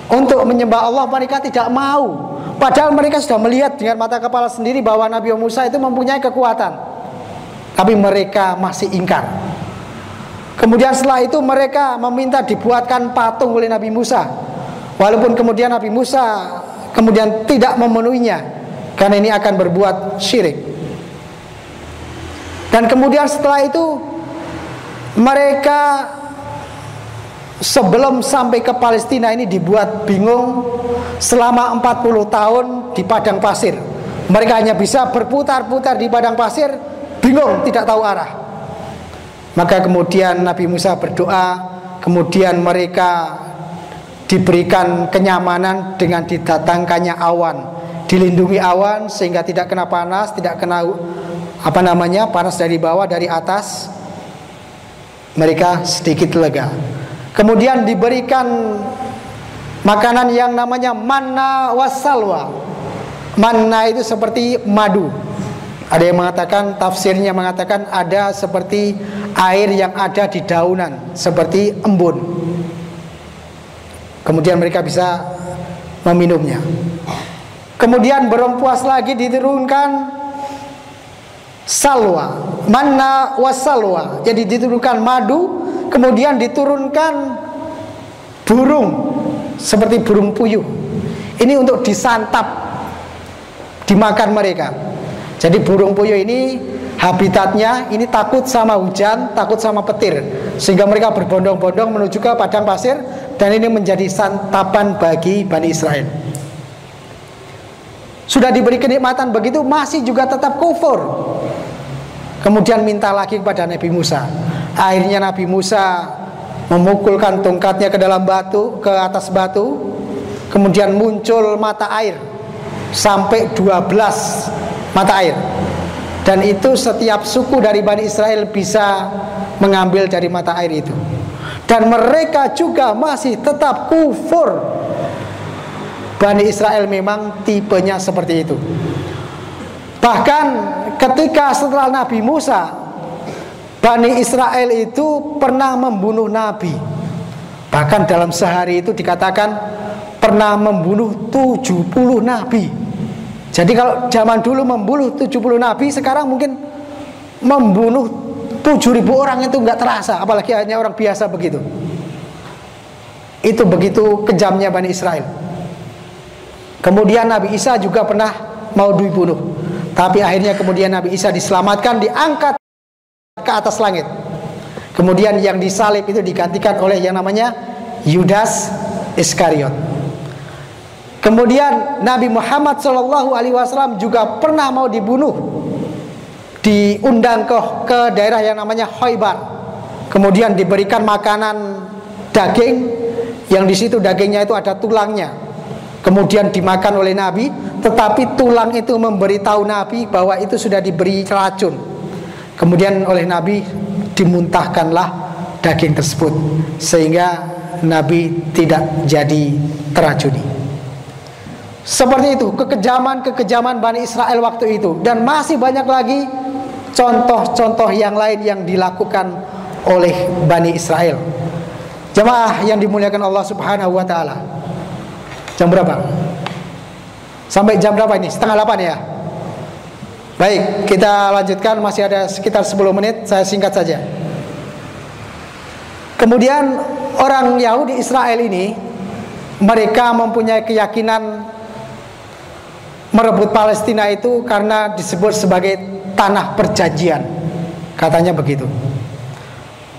untuk menyembah Allah, mereka tidak mau. Padahal mereka sudah melihat dengan mata kepala sendiri bahwa Nabi Musa itu mempunyai kekuatan, tapi mereka masih ingkar. Kemudian setelah itu mereka meminta dibuatkan patung oleh Nabi Musa, walaupun kemudian Nabi Musa kemudian tidak memenuhinya, karena ini akan berbuat syirik. Dan kemudian setelah itu mereka sebelum sampai ke Palestina ini dibuat bingung selama 40 tahun di padang pasir. Mereka hanya bisa berputar-putar di padang pasir, bingung, tidak tahu arah. Maka kemudian Nabi Musa berdoa, kemudian mereka diberikan kenyamanan dengan didatangkannya awan, dilindungi awan sehingga tidak kena panas, tidak kena panas dari bawah, dari atas. Mereka sedikit lega. Kemudian diberikan makanan yang namanya manna wassalwa. Manna itu seperti madu. Ada yang mengatakan, tafsirnya mengatakan ada seperti air yang ada di daunan, seperti embun. Kemudian mereka bisa meminumnya. Kemudian belum puas lagi diturunkan salwa, manna wassalwa. Jadi diturunkan madu, kemudian diturunkan burung seperti burung puyuh. Ini untuk disantap, dimakan mereka. Jadi burung puyuh ini habitatnya ini takut sama hujan, takut sama petir, sehingga mereka berbondong-bondong menuju ke padang pasir, dan ini menjadi santapan bagi Bani Israel. Sudah diberi kenikmatan begitu, masih juga tetap kufur. Kemudian minta lagi kepada Nabi Musa. Akhirnya Nabi Musa memukulkan tongkatnya ke dalam batu, ke atas batu. Kemudian muncul mata air sampai 12 mata air. Dan itu setiap suku dari Bani Israel bisa mengambil dari mata air itu. Dan mereka juga masih tetap kufur. Bani Israel memang tipenya seperti itu. Bahkan ketika setelah Nabi Musa, Bani Israel itu pernah membunuh Nabi. Bahkan dalam sehari itu dikatakan pernah membunuh 70 Nabi. Jadi kalau zaman dulu membunuh 70 Nabi, sekarang mungkin membunuh 7.000 orang itu nggak terasa. Apalagi hanya orang biasa begitu. Itu begitu kejamnya Bani Israel. Kemudian Nabi Isa juga pernah mau dibunuh, tapi akhirnya kemudian Nabi Isa diselamatkan, diangkat ke atas langit. Kemudian yang disalib itu digantikan oleh yang namanya Yudas Iskariot. Kemudian Nabi Muhammad SAW juga pernah mau dibunuh, diundang ke daerah yang namanya Khaybar. Kemudian diberikan makanan daging, yang di situ dagingnya itu ada tulangnya. Kemudian dimakan oleh Nabi, tetapi tulang itu memberitahu Nabi bahwa itu sudah diberi racun. Kemudian oleh Nabi dimuntahkanlah daging tersebut, sehingga Nabi tidak jadi teracuni. Seperti itu kekejaman Bani Israel waktu itu. Dan masih banyak lagi contoh-contoh yang lain yang dilakukan oleh Bani Israel. Jamaah yang dimuliakan Allah Subhanahu wa ta'ala, jam berapa? Sampai jam berapa ini? 7:30 ya? Baik, kita lanjutkan. Masih ada sekitar 10 menit. Saya singkat saja. Kemudian orang Yahudi Israel ini, mereka mempunyai keyakinan merebut Palestina itu karena disebut sebagai tanah perjanjian. Katanya begitu.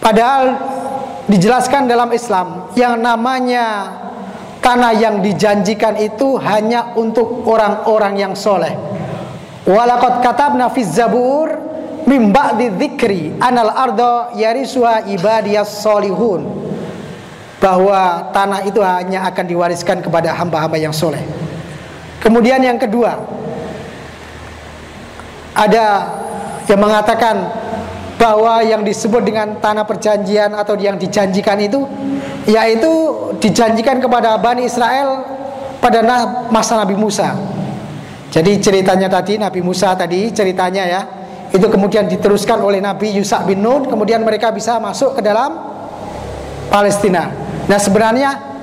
Padahal dijelaskan dalam Islam, yang namanya tanah yang dijanjikan itu hanya untuk orang-orang yang soleh. Walaqad katabna fiz zabur mim ba'di dzikri anal arda yarisuha ibadiyas solihun, bahwa tanah itu hanya akan diwariskan kepada hamba-hamba yang soleh. Kemudian yang kedua, ada yang mengatakan bahwa yang disebut dengan tanah perjanjian atau yang dijanjikan itu, yaitu dijanjikan kepada Bani Israel pada masa Nabi Musa. Jadi ceritanya tadi, Nabi Musa tadi ceritanya ya, itu kemudian diteruskan oleh Nabi Yusha bin Nun, kemudian mereka bisa masuk ke dalam Palestina. Nah sebenarnya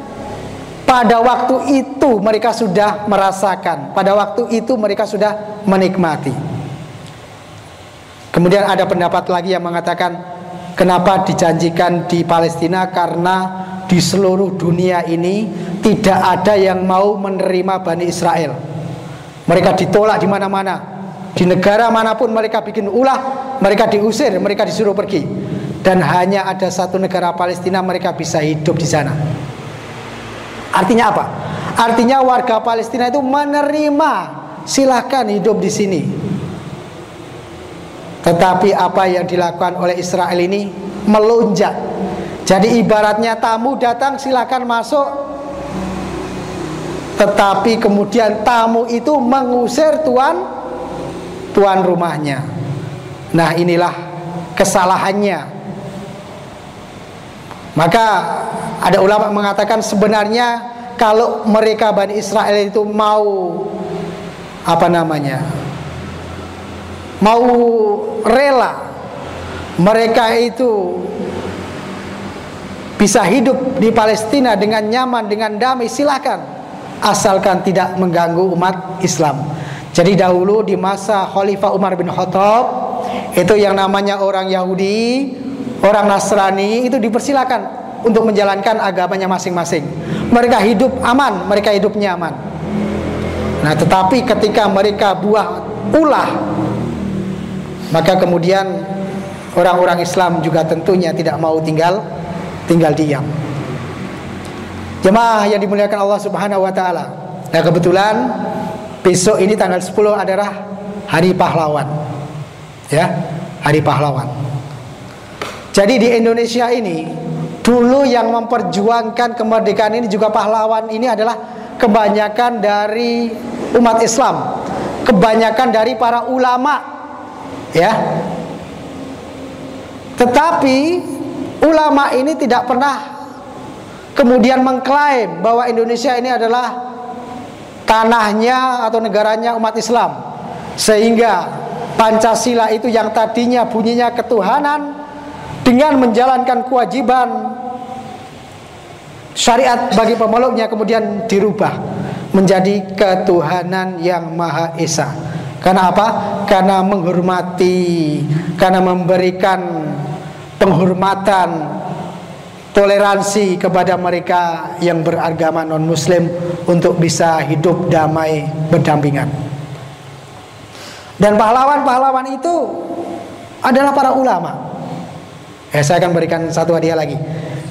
pada waktu itu mereka sudah merasakan, pada waktu itu mereka sudah menikmati. Kemudian ada pendapat lagi yang mengatakan kenapa dijanjikan di Palestina, karena di seluruh dunia ini tidak ada yang mau menerima Bani Israel. Mereka ditolak di mana-mana. Di negara manapun mereka bikin ulah, mereka diusir, mereka disuruh pergi. Dan hanya ada satu negara Palestina, mereka bisa hidup di sana. Artinya apa? Artinya warga Palestina itu menerima, silahkan hidup di sini. Tetapi apa yang dilakukan oleh Israel ini melonjak. Jadi ibaratnya tamu datang, silahkan masuk, tetapi kemudian tamu itu mengusir tuan rumahnya. Nah, inilah kesalahannya. Maka ada ulama mengatakan sebenarnya kalau mereka Bani Israel itu mau mau rela mereka itu bisa hidup di Palestina dengan nyaman, dengan damai, silakan, asalkan tidak mengganggu umat Islam. Jadi dahulu di masa Khalifah Umar bin Khattab itu yang namanya orang Yahudi, orang Nasrani itu dipersilakan untuk menjalankan agamanya masing-masing. Mereka hidup aman, mereka hidup nyaman. Nah, tetapi ketika mereka buah ulah, maka kemudian orang-orang Islam juga tentunya tidak mau tinggal diam. Jemaah yang dimuliakan Allah Subhanahu wa taala. Nah, kebetulan besok ini tanggal 10 adalah Hari Pahlawan. Ya, Hari Pahlawan. Jadi di Indonesia ini dulu yang memperjuangkan kemerdekaan ini juga pahlawan ini adalah kebanyakan dari umat Islam, kebanyakan dari para ulama, ya. Tetapi ulama ini tidak pernah kemudian mengklaim bahwa Indonesia ini adalah tanahnya atau negaranya umat Islam, sehingga Pancasila itu yang tadinya bunyinya ketuhanan dengan menjalankan kewajiban syariat bagi pemeluknya kemudian dirubah menjadi ketuhanan yang Maha Esa. Karena apa? Karena menghormati, karena memberikan penghormatan, toleransi kepada mereka yang beragama non-muslim untuk bisa hidup damai berdampingan. Dan pahlawan-pahlawan itu adalah para ulama. Saya akan berikan satu hadiah lagi.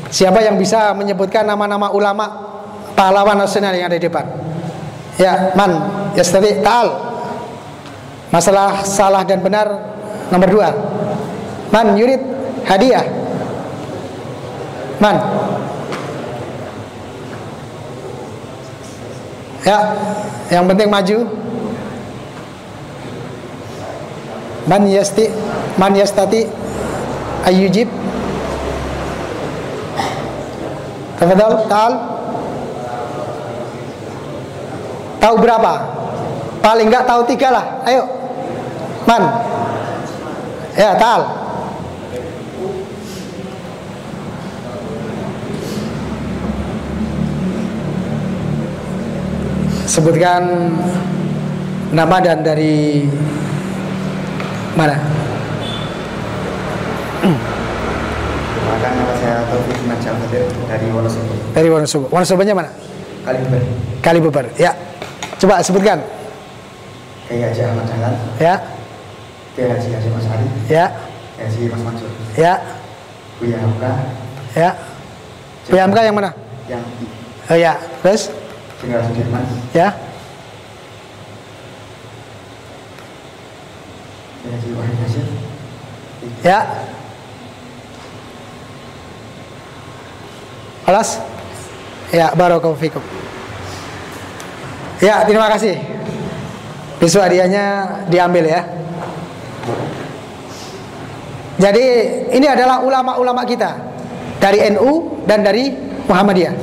Siapa yang bisa menyebutkan nama-nama ulama pahlawan nasional yang ada di depan? Ya, man, yastati, ta'al. Masalah salah dan benar nomor 2. Man, yurid hadiah. Man. Ya, yang penting maju. Man yastati ayyujib. Tafadhal, ta'al. Tahu berapa? Paling enggak tahu 3 lah. Ayo. Man. Ya, ta'al. Sebutkan nama dan dari mana? Perkenalkan, nama saya Taufik Majafadir dari Wonosobo. Dari Wonosobo. Wonosobonya mana? Kalibeber. Kalibeber. Ya. Coba sebutkan. Kiai Haji Ahmad Dahlan. Ya. Kiai Haji Hasyim Asy'ari. Ya. Kiai Haji Mas Mansur. Ya. Buya Hamka. Ya. Buya Hamka yang mana? Yang Oh ya. Terus? Jenderal Sudirman. Ya. Kiai Haji Wahid Hasyim. Ya. Alas? Ya, barakallahu fikum. Ya, terima kasih. Besok hadiahnya diambil ya. Jadi ini adalah ulama-ulama kita dari NU dan dari Muhammadiyah.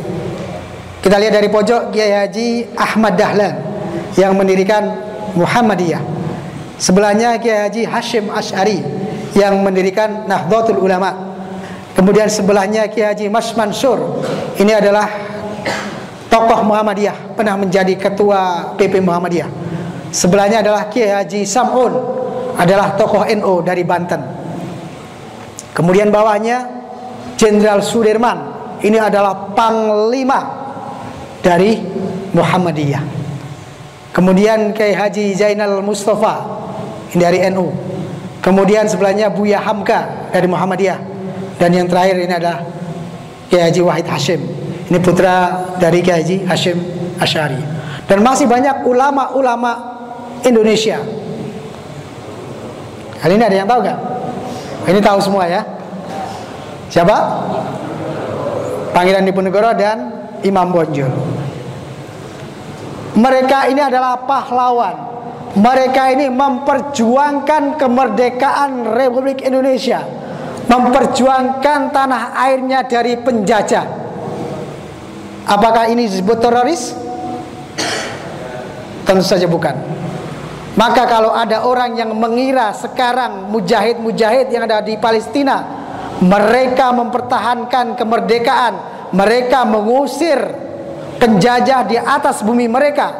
Kita lihat dari pojok Kiai Haji Ahmad Dahlan yang mendirikan Muhammadiyah. Sebelahnya Kiai Haji Hasyim Asy'ari yang mendirikan Nahdlatul Ulama. Kemudian sebelahnya Kiai Haji Mas Mansur. Ini adalah tokoh Muhammadiyah, pernah menjadi ketua PP Muhammadiyah. Sebelahnya adalah Kiai Haji Sam'un, adalah tokoh NU dari Banten. Kemudian bawahnya Jenderal Sudirman, ini adalah panglima dari Muhammadiyah. Kemudian Kiai Haji Zainal Mustafa, ini dari NU. Kemudian sebelahnya Buya Hamka dari Muhammadiyah. Dan yang terakhir ini adalah Kiai Haji Wahid Hasyim, ini putra dari Kiai Haji Hasyim Asy'ari. Dan masih banyak ulama-ulama Indonesia. Kali ini ada yang tahu gak? Ini tahu semua ya. Siapa? Panggilan Diponegoro dan Imam Bonjol. Mereka ini adalah pahlawan. Mereka ini memperjuangkan kemerdekaan Republik Indonesia, memperjuangkan tanah airnya dari penjajah. Apakah ini disebut teroris? Tentu saja bukan. Maka kalau ada orang yang mengira sekarang mujahid-mujahid yang ada di Palestina, mereka mempertahankan kemerdekaan, mereka mengusir penjajah di atas bumi mereka,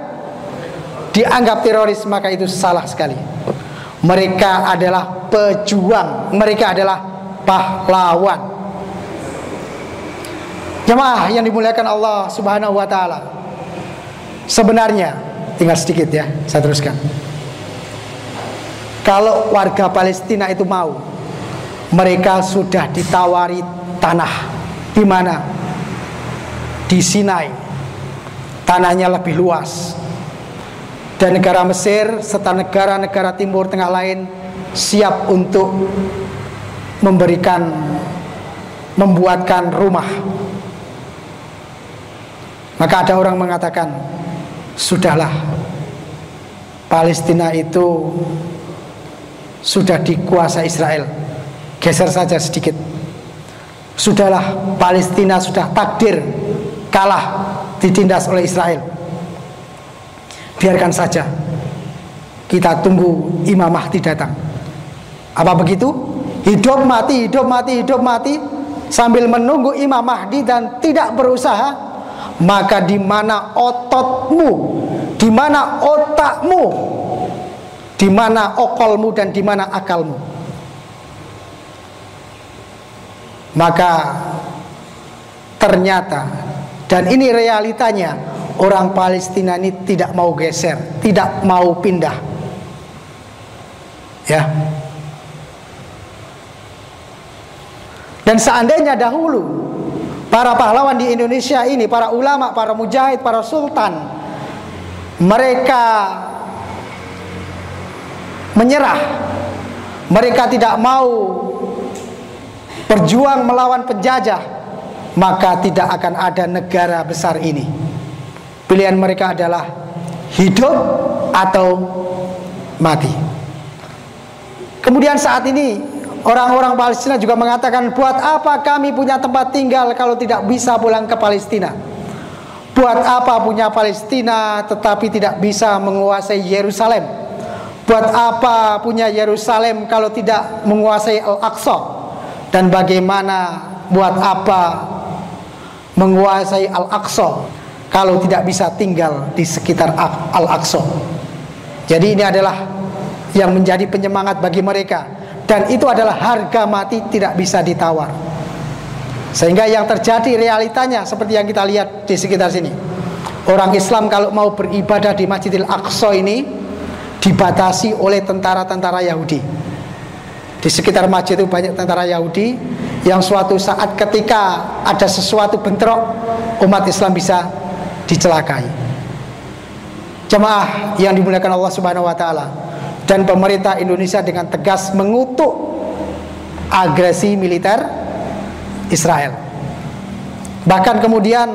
dianggap teroris, maka itu salah sekali. Mereka adalah pejuang, mereka adalah pahlawan. Jemaah yang dimuliakan Allah Subhanahu wa taala. Sebenarnya tinggal sedikit ya, saya teruskan. Kalau warga Palestina itu mau, mereka sudah ditawari tanah. Di mana? Di Sinai. Tanahnya lebih luas. Dan negara Mesir serta negara-negara Timur Tengah lain siap untuk membuatkan rumah. Maka ada orang mengatakan, sudahlah, Palestina itu sudah dikuasai Israel, geser saja sedikit. Sudahlah, Palestina sudah takdir kalah, ditindas oleh Israel. Biarkan saja, kita tunggu Imam Mahdi datang. Apa begitu? Hidup mati, hidup mati, hidup mati, sambil menunggu Imam Mahdi dan tidak berusaha, maka di mana ototmu, di mana otakmu, di mana okolmu, dan di mana akalmu? Maka ternyata, dan ini realitanya, orang Palestina ini tidak mau geser, tidak mau pindah. Ya. Dan seandainya dahulu para pahlawan di Indonesia ini, para ulama, para mujahid, para sultan, mereka menyerah, mereka tidak mau berjuang melawan penjajah, maka tidak akan ada negara besar ini. Pilihan mereka adalah hidup atau mati. Kemudian saat ini orang-orang Palestina juga mengatakan, buat apa kami punya tempat tinggal kalau tidak bisa pulang ke Palestina? Buat apa punya Palestina tetapi tidak bisa menguasai Yerusalem? Buat apa punya Yerusalem kalau tidak menguasai Al-Aqsa? Dan bagaimana, buat apa menguasai Al-Aqsa kalau tidak bisa tinggal di sekitar Al-Aqsa? Jadi ini adalah yang menjadi penyemangat bagi mereka, dan itu adalah harga mati tidak bisa ditawar. Sehingga yang terjadi realitanya seperti yang kita lihat di sekitar sini. Orang Islam kalau mau beribadah di Masjidil Aqsa ini dibatasi oleh tentara-tentara Yahudi. Di sekitar masjid itu banyak tentara Yahudi yang suatu saat ketika ada sesuatu bentrok, umat Islam bisa dicelakai. Jemaah yang dimuliakan Allah Subhanahu wa taala, dan pemerintah Indonesia dengan tegas mengutuk agresi militer Israel. Bahkan kemudian,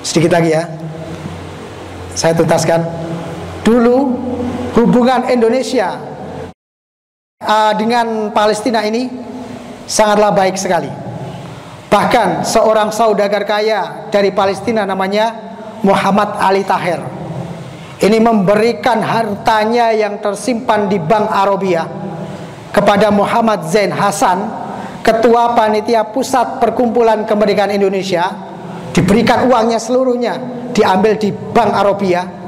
sedikit lagi ya, saya tuntaskan. Dulu hubungan Indonesia dengan Palestina ini sangatlah baik sekali. Bahkan seorang saudagar kaya dari Palestina namanya Muhammad Ali Tahir ini memberikan hartanya yang tersimpan di Bank Arabia kepada Muhammad Zain Hasan, Ketua Panitia Pusat Perkumpulan Kemerdekaan Indonesia. Diberikan uangnya seluruhnya, diambil di Bank Arabia.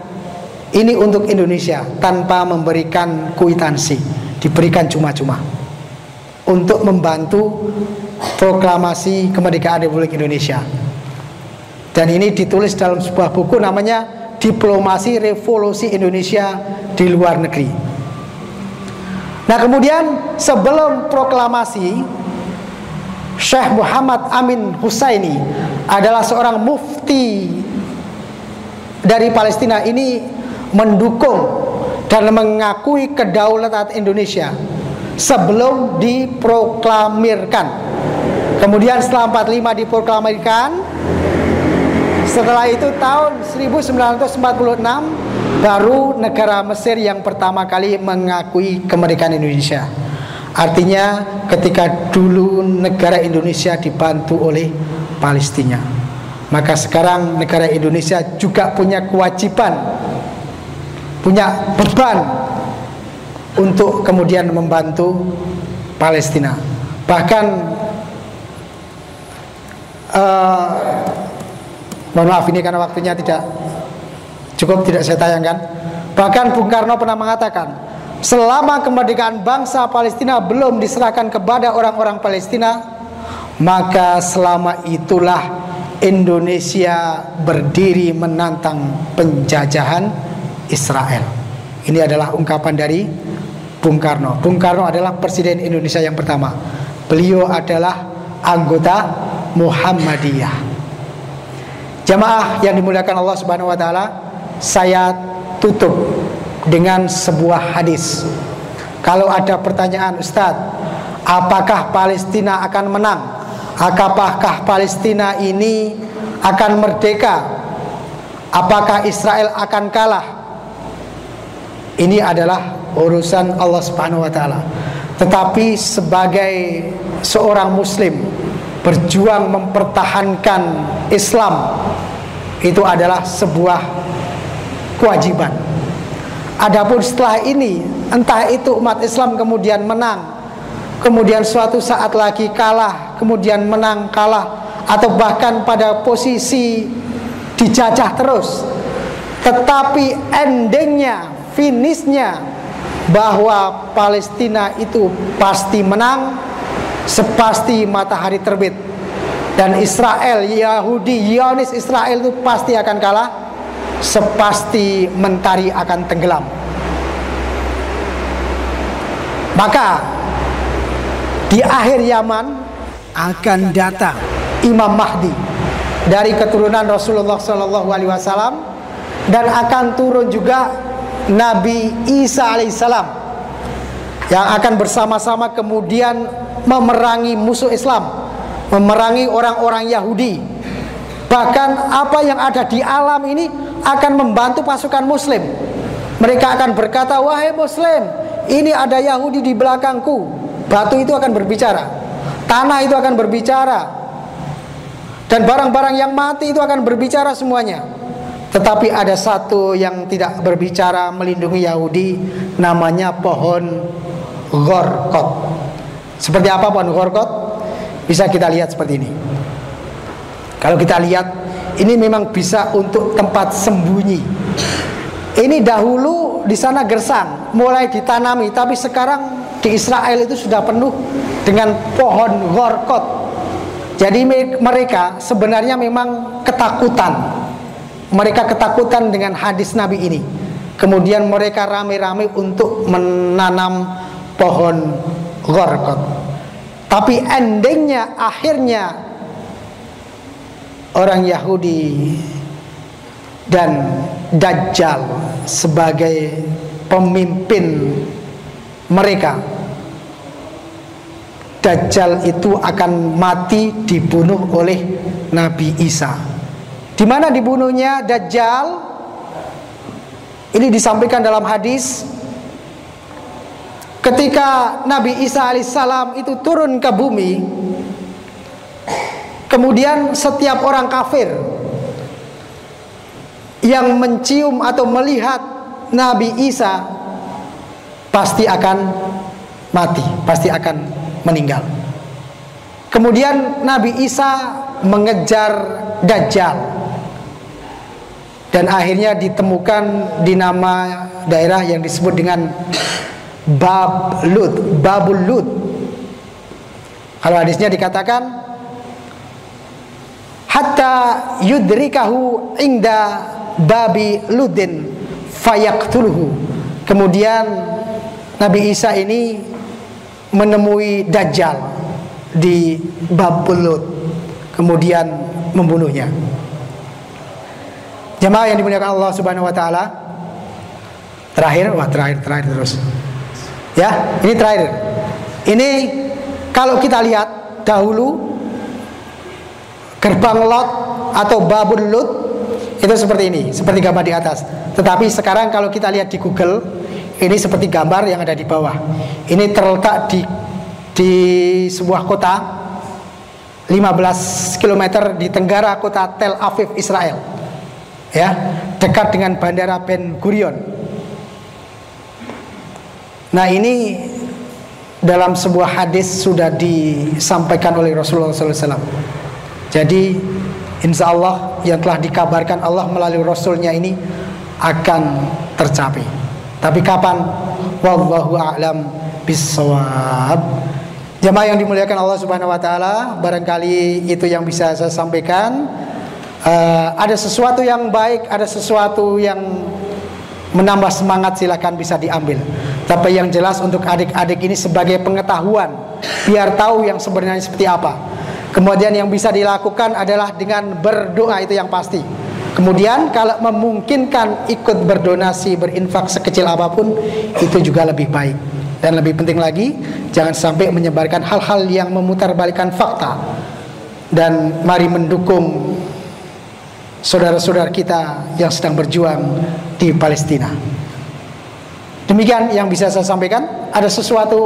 Ini untuk Indonesia tanpa memberikan kwitansi, diberikan cuma-cuma untuk membantu proklamasi kemerdekaan Republik Indonesia. Dan ini ditulis dalam sebuah buku namanya Diplomasi Revolusi Indonesia di Luar Negeri. Nah kemudian sebelum proklamasi, Syekh Muhammad Amin Husaini adalah seorang mufti dari Palestina ini mendukung dan mengakui kedaulatan Indonesia sebelum diproklamirkan. Kemudian setelah 45 diproklamirkan, Setelah itu tahun 1946 baru negara Mesir yang pertama kali mengakui kemerdekaan Indonesia. Artinya ketika dulu negara Indonesia dibantu oleh Palestina, maka sekarang negara Indonesia juga punya kewajiban, punya beban untuk kemudian membantu Palestina. Bahkan mohon maaf ini karena waktunya tidak cukup, tidak saya tayangkan. Bahkan Bung Karno pernah mengatakan, selama kemerdekaan bangsa Palestina belum diserahkan kepada orang-orang Palestina, maka selama itulah Indonesia berdiri menantang penjajahan Israel. Ini adalah ungkapan dari Bung Karno. Bung Karno adalah Presiden Indonesia yang pertama. Beliau adalah anggota Muhammadiyah. Jamaah yang dimuliakan Allah Subhanahu wa taala, saya tutup dengan sebuah hadis. Kalau ada pertanyaan, Ustadz, apakah Palestina akan menang? Apakah Palestina ini akan merdeka? Apakah Israel akan kalah? Ini adalah urusan Allah Subhanahu wa taala. Tetapi sebagai seorang muslim berjuang mempertahankan Islam, itu adalah sebuah kewajiban. Adapun setelah ini, entah itu umat Islam kemudian menang, kemudian suatu saat lagi kalah, kemudian menang, kalah, atau bahkan pada posisi dijajah terus, tetapi endingnya, finishnya, bahwa Palestina itu pasti menang, sepasti matahari terbit. Dan Israel, Yahudi, Zionis Israel itu pasti akan kalah, sepasti mentari akan tenggelam. Maka di akhir zaman akan datang Imam Mahdi dari keturunan Rasulullah SAW, dan akan turun juga Nabi Isa alaihissalam yang akan bersama-sama kemudian memerangi musuh Islam, memerangi orang-orang Yahudi. Bahkan apa yang ada di alam ini akan membantu pasukan muslim. Mereka akan berkata, wahai muslim, ini ada Yahudi di belakangku. Batu itu akan berbicara, tanah itu akan berbicara, dan barang-barang yang mati itu akan berbicara semuanya. Tetapi ada satu yang tidak berbicara melindungi Yahudi, namanya pohon Ghorqot. Seperti apa pohon Ghorqot? Bisa kita lihat seperti ini. Kalau kita lihat, ini memang bisa untuk tempat sembunyi. Ini dahulu di sana gersang, mulai ditanami, tapi sekarang di Israel itu sudah penuh dengan pohon Ghorqot. Jadi mereka sebenarnya memang ketakutan. Mereka ketakutan dengan hadis Nabi ini. Kemudian mereka rame-rame untuk menanam pohon Ghorqot. Tapi endingnya, akhirnya orang Yahudi dan Dajjal sebagai pemimpin mereka, Dajjal itu akan mati dibunuh oleh Nabi Isa. Di mana dibunuhnya Dajjal? Ini disampaikan dalam hadis. Ketika Nabi Isa alaihissalam itu turun ke bumi, kemudian setiap orang kafir yang mencium atau melihat Nabi Isa pasti akan mati, pasti akan meninggal. Kemudian Nabi Isa mengejar Dajjal, dan akhirnya ditemukan di nama daerah yang disebut dengan Babul Lut. Kalau hadisnya dikatakan hatta yudrikahu inda babi ludin fayaktuluhu. Kemudian Nabi Isa ini menemui Dajjal di Babul Lut, kemudian membunuhnya. Jemaah yang dimuliakan Allah Subhanahu wa taala, terakhir terus. Ya, ini terakhir. Ini kalau kita lihat dahulu gerbang Lot atau babul lut itu seperti ini, seperti gambar di atas. Tetapi sekarang kalau kita lihat di Google, ini seperti gambar yang ada di bawah. Ini terletak di sebuah kota 15 km di tenggara kota Tel Aviv, Israel. Ya, dekat dengan Bandara Ben Gurion. Nah, ini dalam sebuah hadis sudah disampaikan oleh Rasulullah SAW. Jadi insya Allah yang telah dikabarkan Allah melalui Rasulnya ini akan tercapai. Tapi kapan? Wallahu a'lam bissawab. Jamaah yang dimuliakan Allah Subhanahu wa taala, barangkali itu yang bisa saya sampaikan. Ada sesuatu yang baik, ada sesuatu yang menambah semangat, silakan bisa diambil. Tapi yang jelas untuk adik-adik ini sebagai pengetahuan, biar tahu yang sebenarnya seperti apa. Kemudian yang bisa dilakukan adalah dengan berdoa, itu yang pasti. Kemudian kalau memungkinkan ikut berdonasi, berinfak sekecil apapun, itu juga lebih baik. Dan lebih penting lagi, jangan sampai menyebarkan hal-hal yang memutarbalikkan fakta. Dan mari mendukung saudara-saudara kita yang sedang berjuang di Palestina. Demikian yang bisa saya sampaikan. Ada sesuatu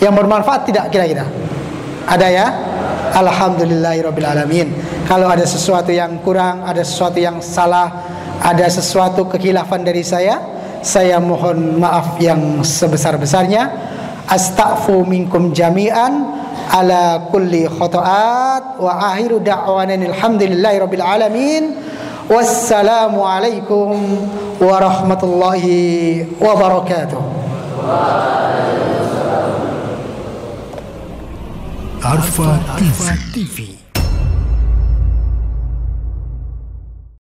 yang bermanfaat tidak kira-kira? Ada ya? Alhamdulillahirrabbilalamin. Kalau ada sesuatu yang kurang, ada sesuatu yang salah, ada sesuatu kekhilafan dari saya mohon maaf yang sebesar-besarnya. Astaghfiru minkum jami'an ala kulli khata'at wa akhiru da'wana alhamdulillahirabbil alamin. Wassalamu alaikum warahmatullahi wabarakatuh. Arfa TV.